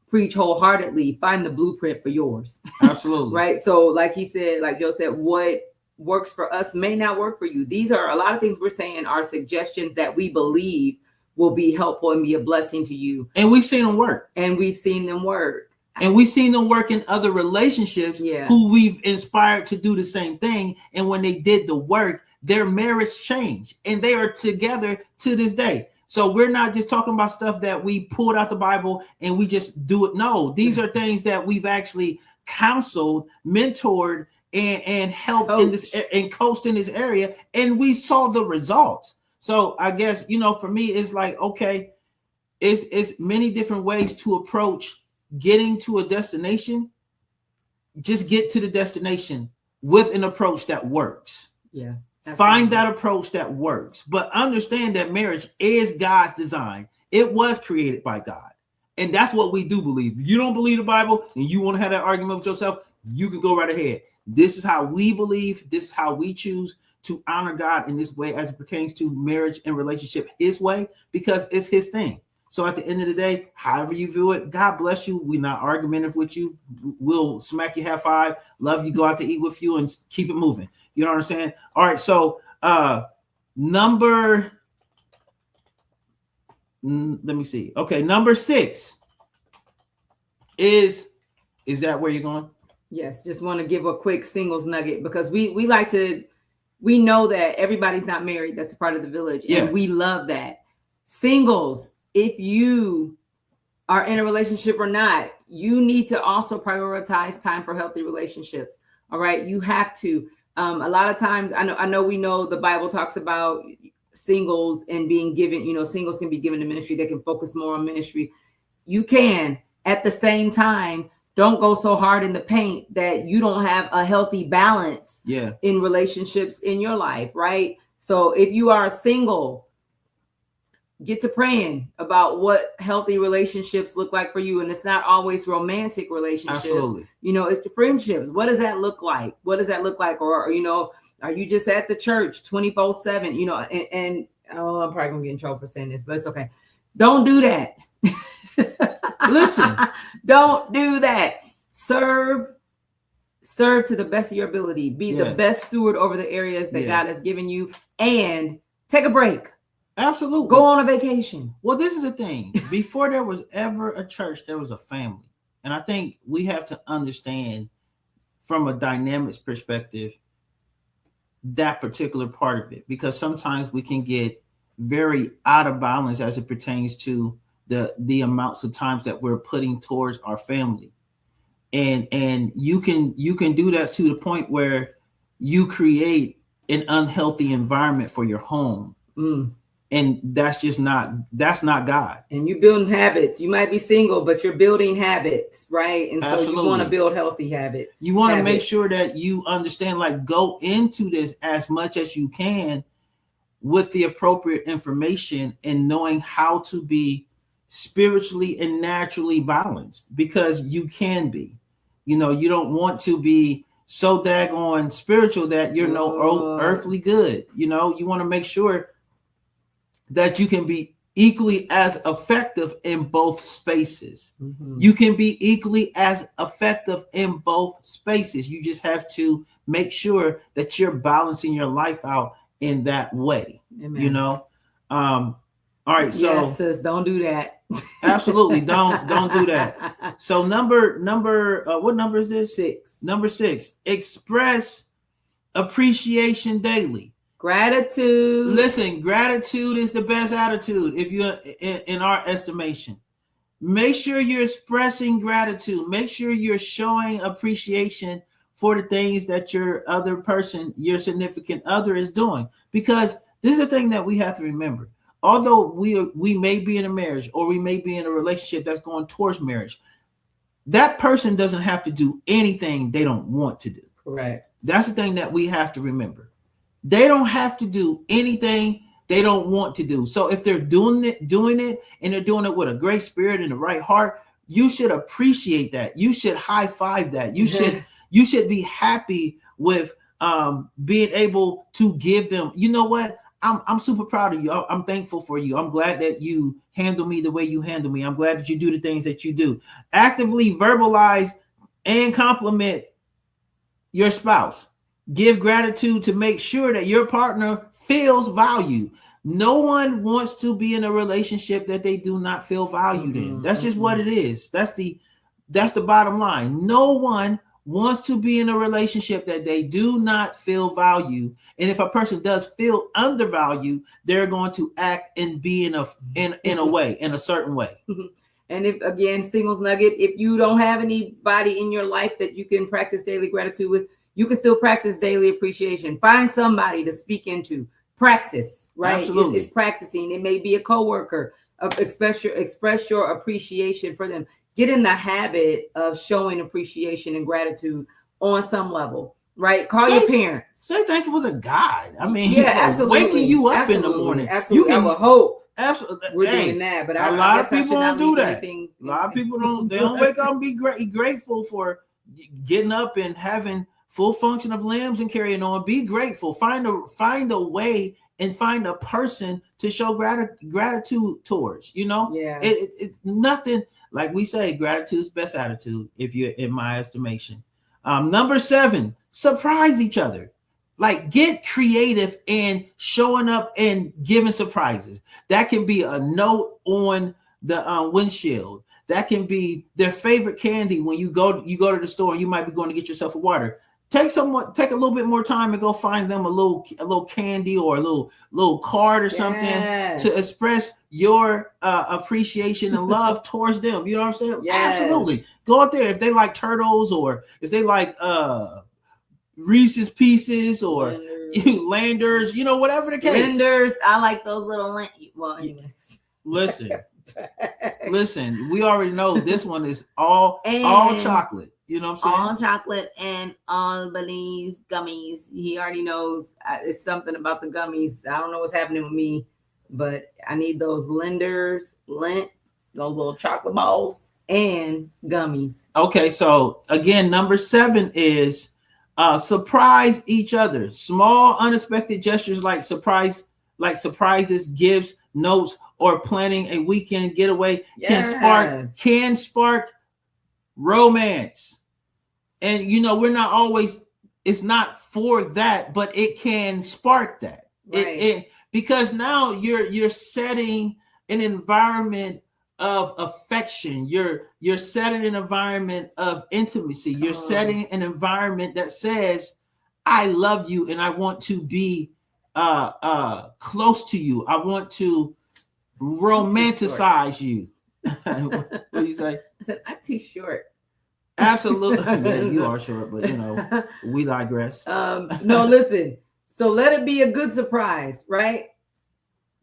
preach wholeheartedly, find the blueprint for yours. Absolutely. Right. So like he said, like Joe said, what works for us may not work for you. These are a lot of things we're saying are suggestions that we believe will be helpful and be a blessing to you. And we've seen them work. And we've seen them work. And we've seen them work in other relationships who we've inspired to do the same thing. And when they did the work, their marriage changed and they are together to this day. So we're not just talking about stuff that we pulled out the Bible and we just do it. No, these are things that we've actually counseled, mentored, and helped in this and coached in this area. And we saw the results. So I guess, for me, it's like, okay, it's many different ways to approach getting to a destination. Just get to the destination with an approach that works. Yeah. Find that approach that works, but understand that marriage is God's design. It was created by God. And that's what we do believe. If you don't believe the Bible and you want to have that argument with yourself, you can go right ahead. This is how we believe. This is how we choose to honor God in this way as it pertains to marriage and relationship his way, because it's his thing. So at the end of the day, however you view it, God bless you. We're not argumentative with you. We'll smack you, have five, love you, go out to eat with you, and keep it moving. You know what I'm saying? All right. So let me see. Okay, number 6 is that where you're going? Yes, just want to give a quick singles nugget, because we know that everybody's not married. That's a part of the village. And we love that. Singles, if you are in a relationship or not, you need to also prioritize time for healthy relationships. All right. You have to. A lot of times, I know we know the Bible talks about singles and being given, singles can be given to ministry. They can focus more on ministry. You can. At the same time, don't go so hard in the paint that you don't have a healthy balance in relationships in your life. Right. So if you are single, get to praying about what healthy relationships look like for you. And it's not always romantic relationships. Absolutely. You know, it's the friendships. What does that look like? What does that look like? Or, you know, are you just at the church 24/7? You know, and oh, I'm probably gonna get in trouble for saying this, but it's okay. Don't do that. Listen, don't do that. Serve to the best of your ability. Be the best steward over the areas that God has given you, and take a break. Absolutely. Go on a vacation. Well, this is the thing. Before there was ever a church, there was a family. And I think we have to understand from a dynamics perspective that particular part of it, because sometimes we can get very out of balance as it pertains to the amounts of times that we're putting towards our family. And you can do that to the point where you create an unhealthy environment for your home. And that's not God. And you're building habits. You might be single, but you're building habits, right? And so you want to build healthy habits. You want to make sure that you understand, like, go into this as much as you can with the appropriate information and knowing how to be spiritually and naturally balanced, because you can be. You know, you don't want to be so daggone spiritual that you're no earthly good. You know, you want to make sure that you can be equally as effective in both spaces. You can be equally as effective in both spaces. You just have to make sure that you're balancing your life out in that way. Amen. You know? All right. So yes, sis, don't do that. Absolutely. Don't do that. So number what number is this? 6. Number 6, express appreciation daily. Gratitude. Listen, gratitude is the best attitude if you're in our estimation. Make sure you're expressing gratitude. Make sure you're showing appreciation for the things that your other person, your significant other, is doing. Because this is the thing that we have to remember. Although we may be in a marriage, or we may be in a relationship that's going towards marriage, that person doesn't have to do anything they don't want to do. Correct. That's the thing that we have to remember. They don't have to do anything they don't want to do. So if they're doing it, and they're doing it with a great spirit and the right heart, you should appreciate that. You should high five that. You should be happy with being able to give them. You know what? I'm super proud of you. I'm thankful for you. I'm glad that you handle me the way you handle me. I'm glad that you do the things that you do. Actively verbalize and compliment your spouse. Give gratitude to make sure that your partner feels valued. No one wants to be in a relationship that they do not feel valued in. That's just what it is. That's the bottom line. No one wants to be in a relationship that they do not feel value. And if a person does feel undervalued, they're going to act and be in a certain way. And if, again, singles nugget, if you don't have anybody in your life that you can practice daily gratitude with, you can still practice daily appreciation. Find somebody to speak into. Practice, right? Absolutely. It's practicing. It may be a coworker. Express your appreciation for them. Get in the habit of showing appreciation and gratitude on some level, right? Call your parents. Say thank you for the God. I mean, yeah, absolutely. Waking you up in the morning. Absolutely. I would hope. Absolutely. We're doing that, but a lot of people don't do that. A lot of people don't. They don't wake up and be grateful for getting up and having full function of limbs and carrying on. Be grateful. Find a way and find a person to show gratitude towards. You know, it's nothing. Like we say, gratitude's best attitude, if you're in my estimation. Number 7, surprise each other. Like, get creative in showing up and giving surprises. That can be a note on the windshield. That can be their favorite candy when you go to the store and you might be going to get yourself a water. Take a little bit more time and go find them a little candy or a little card or something to express your appreciation and love towards them. You know what I'm saying? Yes. Absolutely. Go out there if they like turtles, or if they like Reese's Pieces, or Landers, you know, whatever the case. Landers, I like those little well, anyways. Listen, we already know this one is all chocolate. You know what I'm saying? All chocolate and all Belize gummies. He already knows it's something about the gummies. I don't know what's happening with me. but I need those Lint, those little chocolate balls, and gummies. Okay, so again, number 7 is surprise each other. Small, unexpected gestures like surprises, gifts, notes, or planning a weekend getaway can spark romance. And we're not always. It's not for that, but it can spark that. Right. Because now you're setting an environment of affection. You're setting an environment of intimacy. You're setting an environment that says, I love you and I want to be close to you. I want to romanticize you. What do you say? I said, I'm too short. Absolutely. Yeah, you are short, but we digress. No, listen. So let it be a good surprise, right?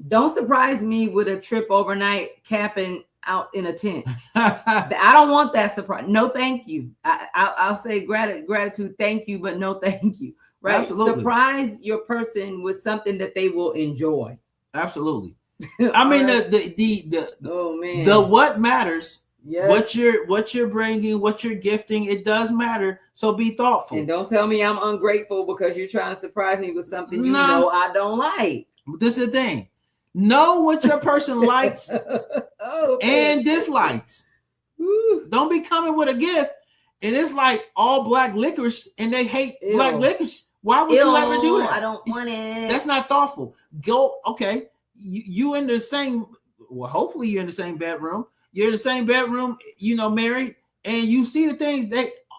Don't surprise me with a trip overnight camping out in a tent. I don't want that surprise. No, thank you. I'll say gratitude, thank you, but no, thank you. Right? Absolutely. Surprise your person with something that they will enjoy. Absolutely. I mean, the what matters. Yes. What you're bringing, what you're gifting, it does matter. So be thoughtful. And don't tell me I'm ungrateful because you're trying to surprise me with something know I don't like. This is the thing. Know what your person likes and dislikes. Don't be coming with a gift and it's like all black licorice and they hate black licorice. Why would you ever do that? I don't want it. That's not thoughtful. Go, okay. You in the same, well, hopefully you're in the same bedroom. You're in the same bedroom, married, and you see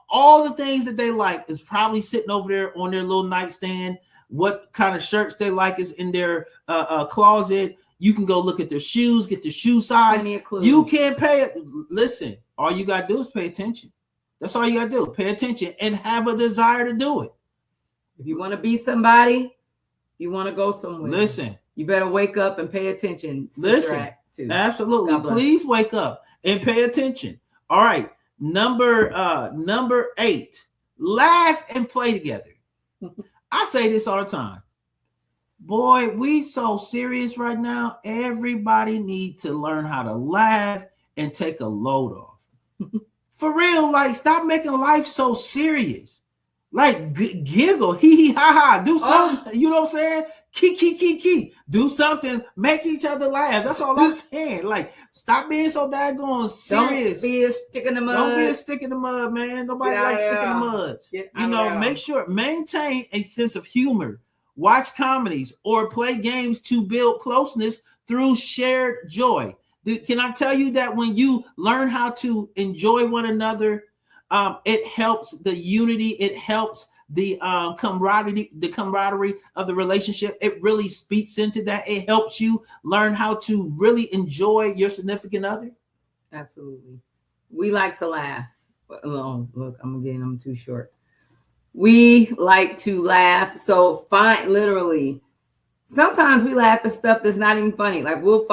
all the things that they like is probably sitting over there on their little nightstand. What kind of shirts they like is in their closet. You can go look at their shoes, get their shoe size. You can't pay it. Listen, all you got to do is pay attention. That's all you got to do. Pay attention and have a desire to do it. If you want to be somebody, you want to go somewhere. Listen. You better wake up and pay attention. Listen. Absolutely. Please wake up and pay attention. All right. Number 8, laugh and play together. I say this all the time. Boy, we so serious right now. Everybody need to learn how to laugh and take a load off. For real, like stop making life so serious. Like giggle, hee ha ha, do something. You know what I'm saying? Key. Do something, make each other laugh. That's all I'm saying. Like, stop being so daggone serious. Don't be a stick in the mud. Don't be a stick in the mud, man. Nobody likes stick in the mud. Make sure, maintain a sense of humor. Watch comedies or play games to build closeness through shared joy. Can I tell you that when you learn how to enjoy one another, it helps the unity. It helps the camaraderie of the relationship. It really speaks into that. It helps you learn how to really enjoy your significant other. Absolutely. We like to laugh. Oh, look, I'm too short. We like to laugh. So literally, sometimes we laugh at stuff that's not even funny. Like we'll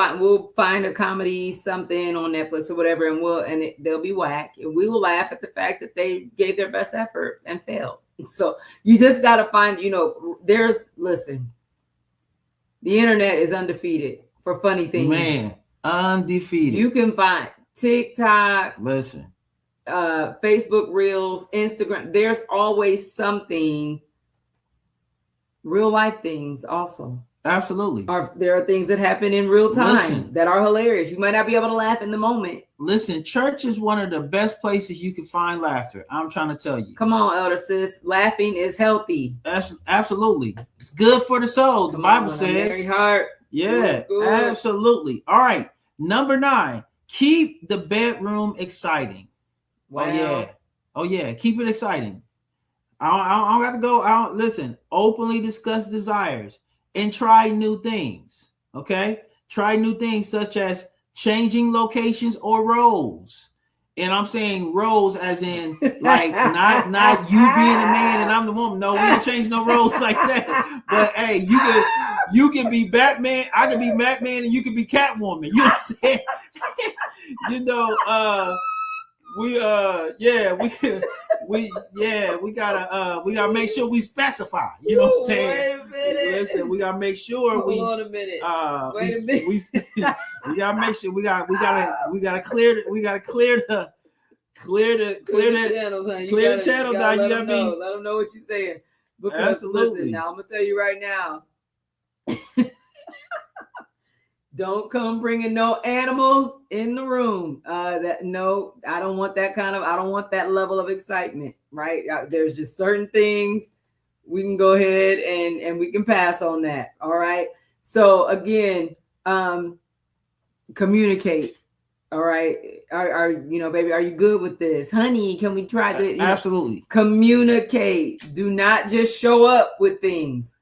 find a comedy, something on Netflix or whatever, and they'll be whack. And we will laugh at the fact that they gave their best effort and failed. So you just got to find, listen, the internet is undefeated for funny things. Man, undefeated. You can find TikTok, listen, Facebook Reels, Instagram. There's always something, real life things also. Absolutely. There are things that happen in real time that are hilarious. You might not be able to laugh in the moment. Listen, church is one of the best places you can find laughter. I'm trying to tell you. Come on, elder sis. Laughing is healthy. Absolutely. It's good for the soul. The Bible says. Very hard. Yeah, absolutely. All right. Number 9, keep the bedroom exciting. Wow. Oh yeah. Keep it exciting. I don't got to go. Listen, openly discuss desires and try new things. Okay. Try new things such as changing locations or roles. And I'm saying roles as in like not you being a man and I'm the woman. No, we ain't changing no roles like that. But hey, you can be Batman, I can be Batman, and you can be Catwoman. You know what I'm saying? we gotta make sure we specify. You know what I'm saying? Wait a minute. Listen, we gotta make sure Hold on a minute. Wait a minute. We gotta make sure we gotta clear the channel down. You gotta let them know what you're saying. Because absolutely. Listen, now I'm gonna tell you right now. Don't come bringing no animals in the room. I don't want that I don't want that level of excitement, right? There's just certain things we can go ahead and we can pass on that. All right. So again, communicate. All right. Baby, are you good with this? Honey, can we try this? Absolutely. Communicate. Do not just show up with things.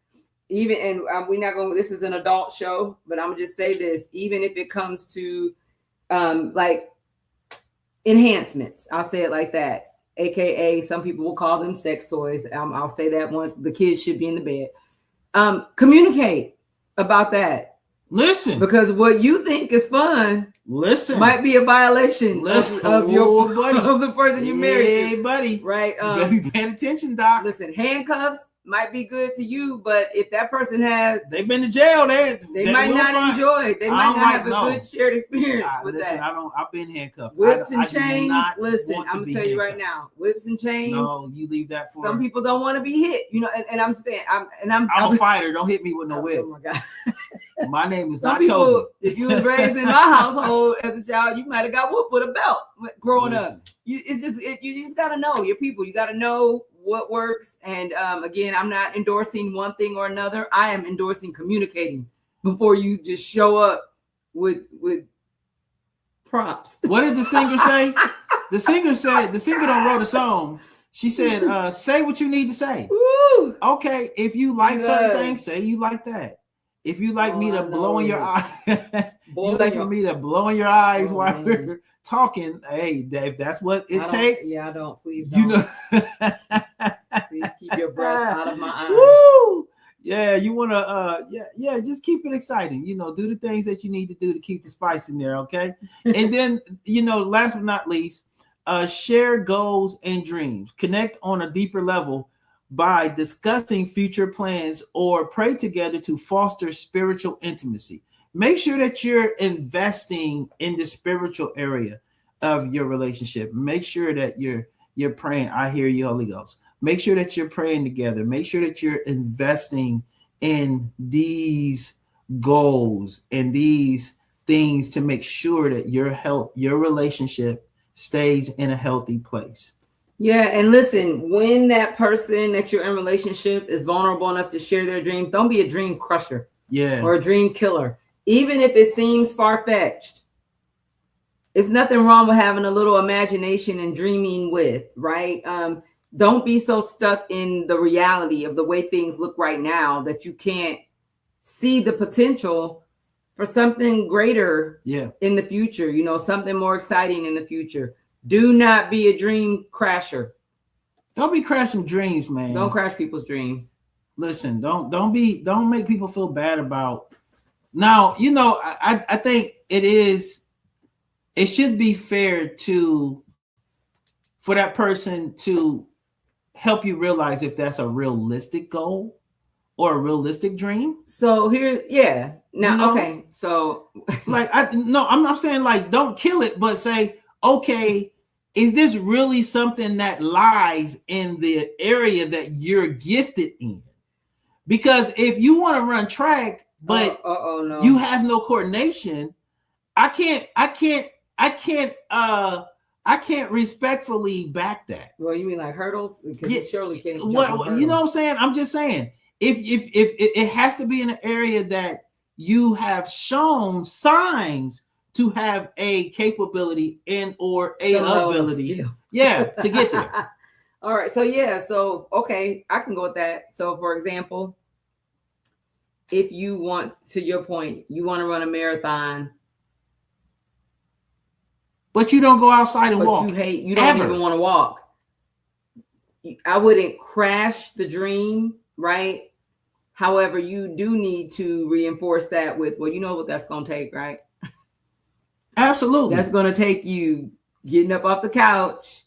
We're not going. This is an adult show, but I'm gonna just say this. Even if it comes to, like enhancements, I'll say it like that. AKA, some people will call them sex toys. I'll say that once the kids should be in the bed. Communicate about that. Listen, because what you think is fun, might be a violation of the person you married to. Hey, buddy, right? You better be paying attention, Doc. Listen, handcuffs might be good to you, but if that person they've been to jail, they might not enjoy it. They might not have a good shared experience with that. I've been handcuffed. Whips and chains. Listen, I'm gonna tell you right now, whips and chains. No, you leave that for some people. Don't want to be hit, and I'm saying, I'm a fighter. Don't hit me with no whip. Oh my God. My name is some not people, Toby. If you was raised in my household as a child, you might have got whooped with a belt growing up. You just gotta know your people. You gotta know what works. And again, I'm not endorsing one thing or another. I am endorsing communicating before you just show up with props. What did the singer say? The singer don't wrote a song. She said, say what you need to say. Woo! Okay, if you like certain things, say you like that. If you like me to blow in your eyes, me to blow in your eyes while we're talking, hey, Dave, that's what it takes. Yeah, I don't. Please don't. Please keep your breath out of my eyes. Woo! Yeah, you want to, just keep it exciting. Do the things that you need to do to keep the spice in there, okay? And then, last but not least, share goals and dreams. Connect on a deeper level by discussing future plans or pray together to foster spiritual intimacy. Make sure that you're investing in the spiritual area of your relationship. Make sure that you're praying. I hear you, Holy Ghost. Make sure that you're praying together. Make sure that you're investing in these goals and these things to make sure that your relationship stays in a healthy place. Yeah, and listen, when that person that you're in relationship is vulnerable enough to share their dreams, don't be a dream crusher. Yeah. Or a dream killer. Even if it seems far-fetched. It's nothing wrong with having a little imagination and dreaming with, right? Don't be so stuck in the reality of the way things look right now that you can't see the potential for something greater in the future, something more exciting in the future. Do not be a dream crasher. Don't be crashing dreams, man. Don't crash people's dreams. Listen, don't make people feel bad about. Now, I think it should be fair for that person to help you realize if that's a realistic goal or a realistic dream. So okay. So I'm not saying like don't kill it, but say, okay, is this really something that lies in the area that you're gifted in? Because if you want to run track, but you have no coordination, I can't respectfully back that. Well, you mean like hurdles? Because you surely can't. You know what I'm saying? I'm just saying, if it has to be in an area that you have shown signs to have a capability and or a ability, to get there. All right. So okay, I can go with that. So for example, if you want, to your point, you want to run a marathon, but you don't go outside and walk. You don't even want to walk. I wouldn't crash the dream, right? However, you do need to reinforce that with, well, you know what that's going to take, right? Absolutely. That's going to take you getting up off the couch,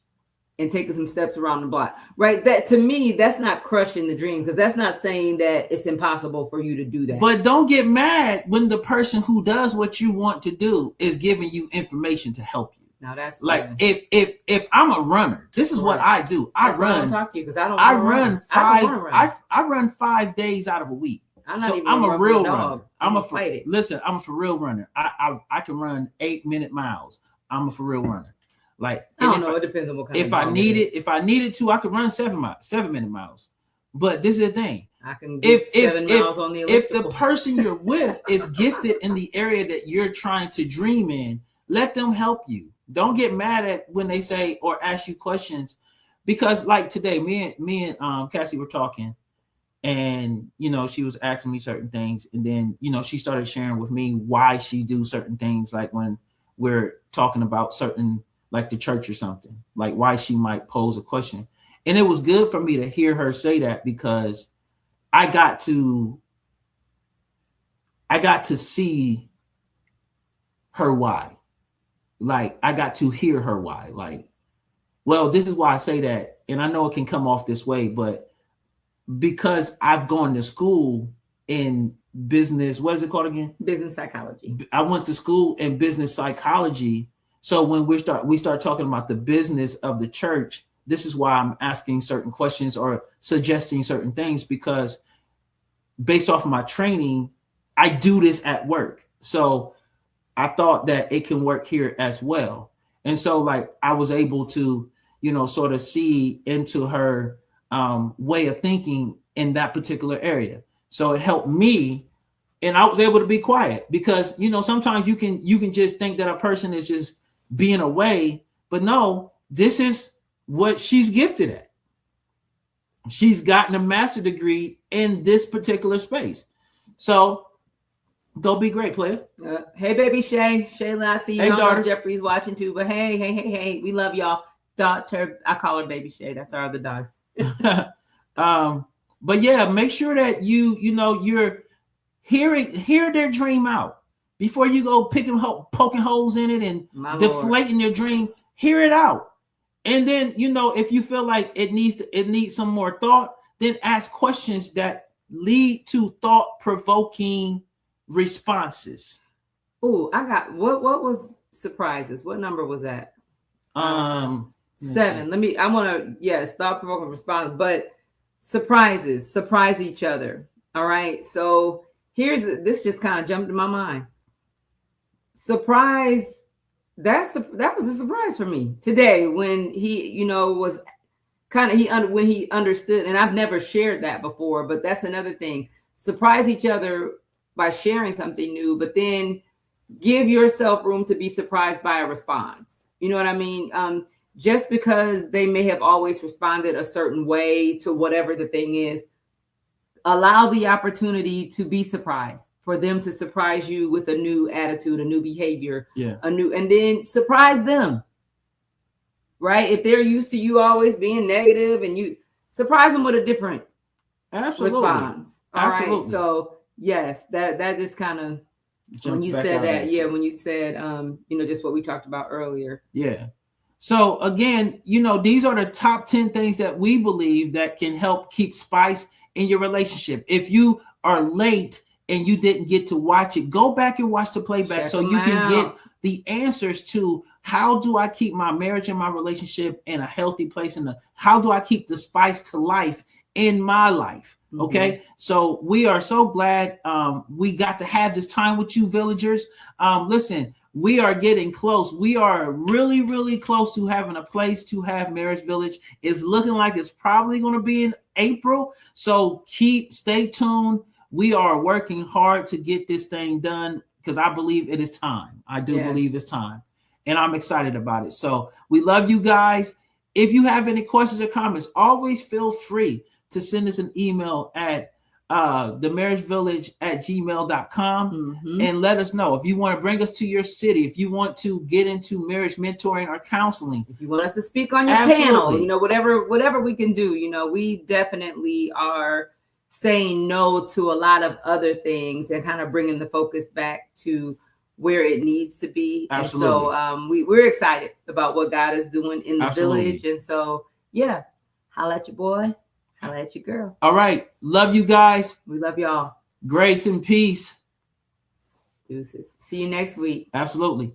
and taking some steps around the block, right? That to me, that's not crushing the dream, because that's not saying that it's impossible for you to do that. But don't get mad when the person who does what you want to do is giving you information to help you. Now that's like if I'm a runner, this is what I do. I run. Talk to you because I don't. I run 5. I run 5 days out of a week. I'm a real runner. I'm a for real runner. I can run 8-minute miles. I'm a for real runner. Like I don't know. It depends on what kind. If I needed to, I could run 7-minute miles. But this is the thing. I can get 7 miles on the elliptical. If the person you're with is gifted in the area that you're trying to dream in, let them help you. Don't get mad at when they say or ask you questions, because like today, me and Cassie were talking, and she was asking me certain things, and then she started sharing with me why she do certain things, like when we're talking about certain, like the church or something, like why she might pose a question. And it was good for me to hear her say that, because I got to see her why. Like I got to hear her why. Like, well, this is why I say that, and I know it can come off this way, but because I've gone to school in business, what is it called again? Business psychology. I went to school in business psychology. So when we start talking about the business of the church, this is why I'm asking certain questions or suggesting certain things, because based off of my training, I do this at work. So I thought that it can work here as well. And so like I was able to, sort of see into her way of thinking in that particular area. So it helped me, and I was able to be quiet, because, sometimes you can just think that a person is just being away, but no, this is what she's gifted at. She's gotten a master's degree in this particular space. So go be great, player. Hey, baby Shay. Shayla, I see you. Hey, daughter. Jeffrey's watching too, but hey, we love y'all. Daughter, I call her baby Shay. That's our other daughter. But yeah, make sure that you're hear their dream out before you go poking holes in it and deflating your dream. Hear it out. And then, if you feel like it needs some more thought, then ask questions that lead to thought-provoking responses. Oh, I got what was surprises? What number was that? 7. Thought-provoking response, but surprise each other. All right. So this just kind of jumped in my mind. Surprise. That was a surprise for me today when he, was kind of when he understood, and I've never shared that before, but that's another thing. Surprise each other by sharing something new, but then give yourself room to be surprised by a response. You know what I mean? Just because they may have always responded a certain way to whatever the thing is, allow the opportunity to be surprised, for them to surprise you with a new attitude, a new behavior, and then surprise them. Right? If they're used to you always being negative, and you surprise them with a different response. All right. So yes, that just kind of when you said that, when you said just what we talked about earlier. Yeah. So again, these are the top 10 things that we believe that can help keep spice in your relationship. If you are late and you didn't get to watch it, go back and watch the playback so you can get the answers to how do I keep my marriage and my relationship in a healthy place, and how do I keep the spice to life in my life. Okay. Mm-hmm. So we are so glad we got to have this time with you, villagers. Listen, we are getting close. We are really, really close to having a place to have Marriage Village. It's looking like it's probably going to be in April. So stay tuned. We are working hard to get this thing done, because I believe it is time. I do believe it's time, and I'm excited about it. So we love you guys. If you have any questions or comments, always feel free to send us an email at themarriagevillage@gmail.com and let us know if you want to bring us to your city, if you want to get into marriage mentoring or counseling, if you want us to speak on your panel, whatever we can do. We definitely are saying no to a lot of other things and kind of bringing the focus back to where it needs to be. Absolutely. And so we're excited about what God is doing in the village. And so, yeah, holla at your boy, holla at your girl. All right. Love you guys. We love y'all. Grace and peace. Deuces. See you next week. Absolutely.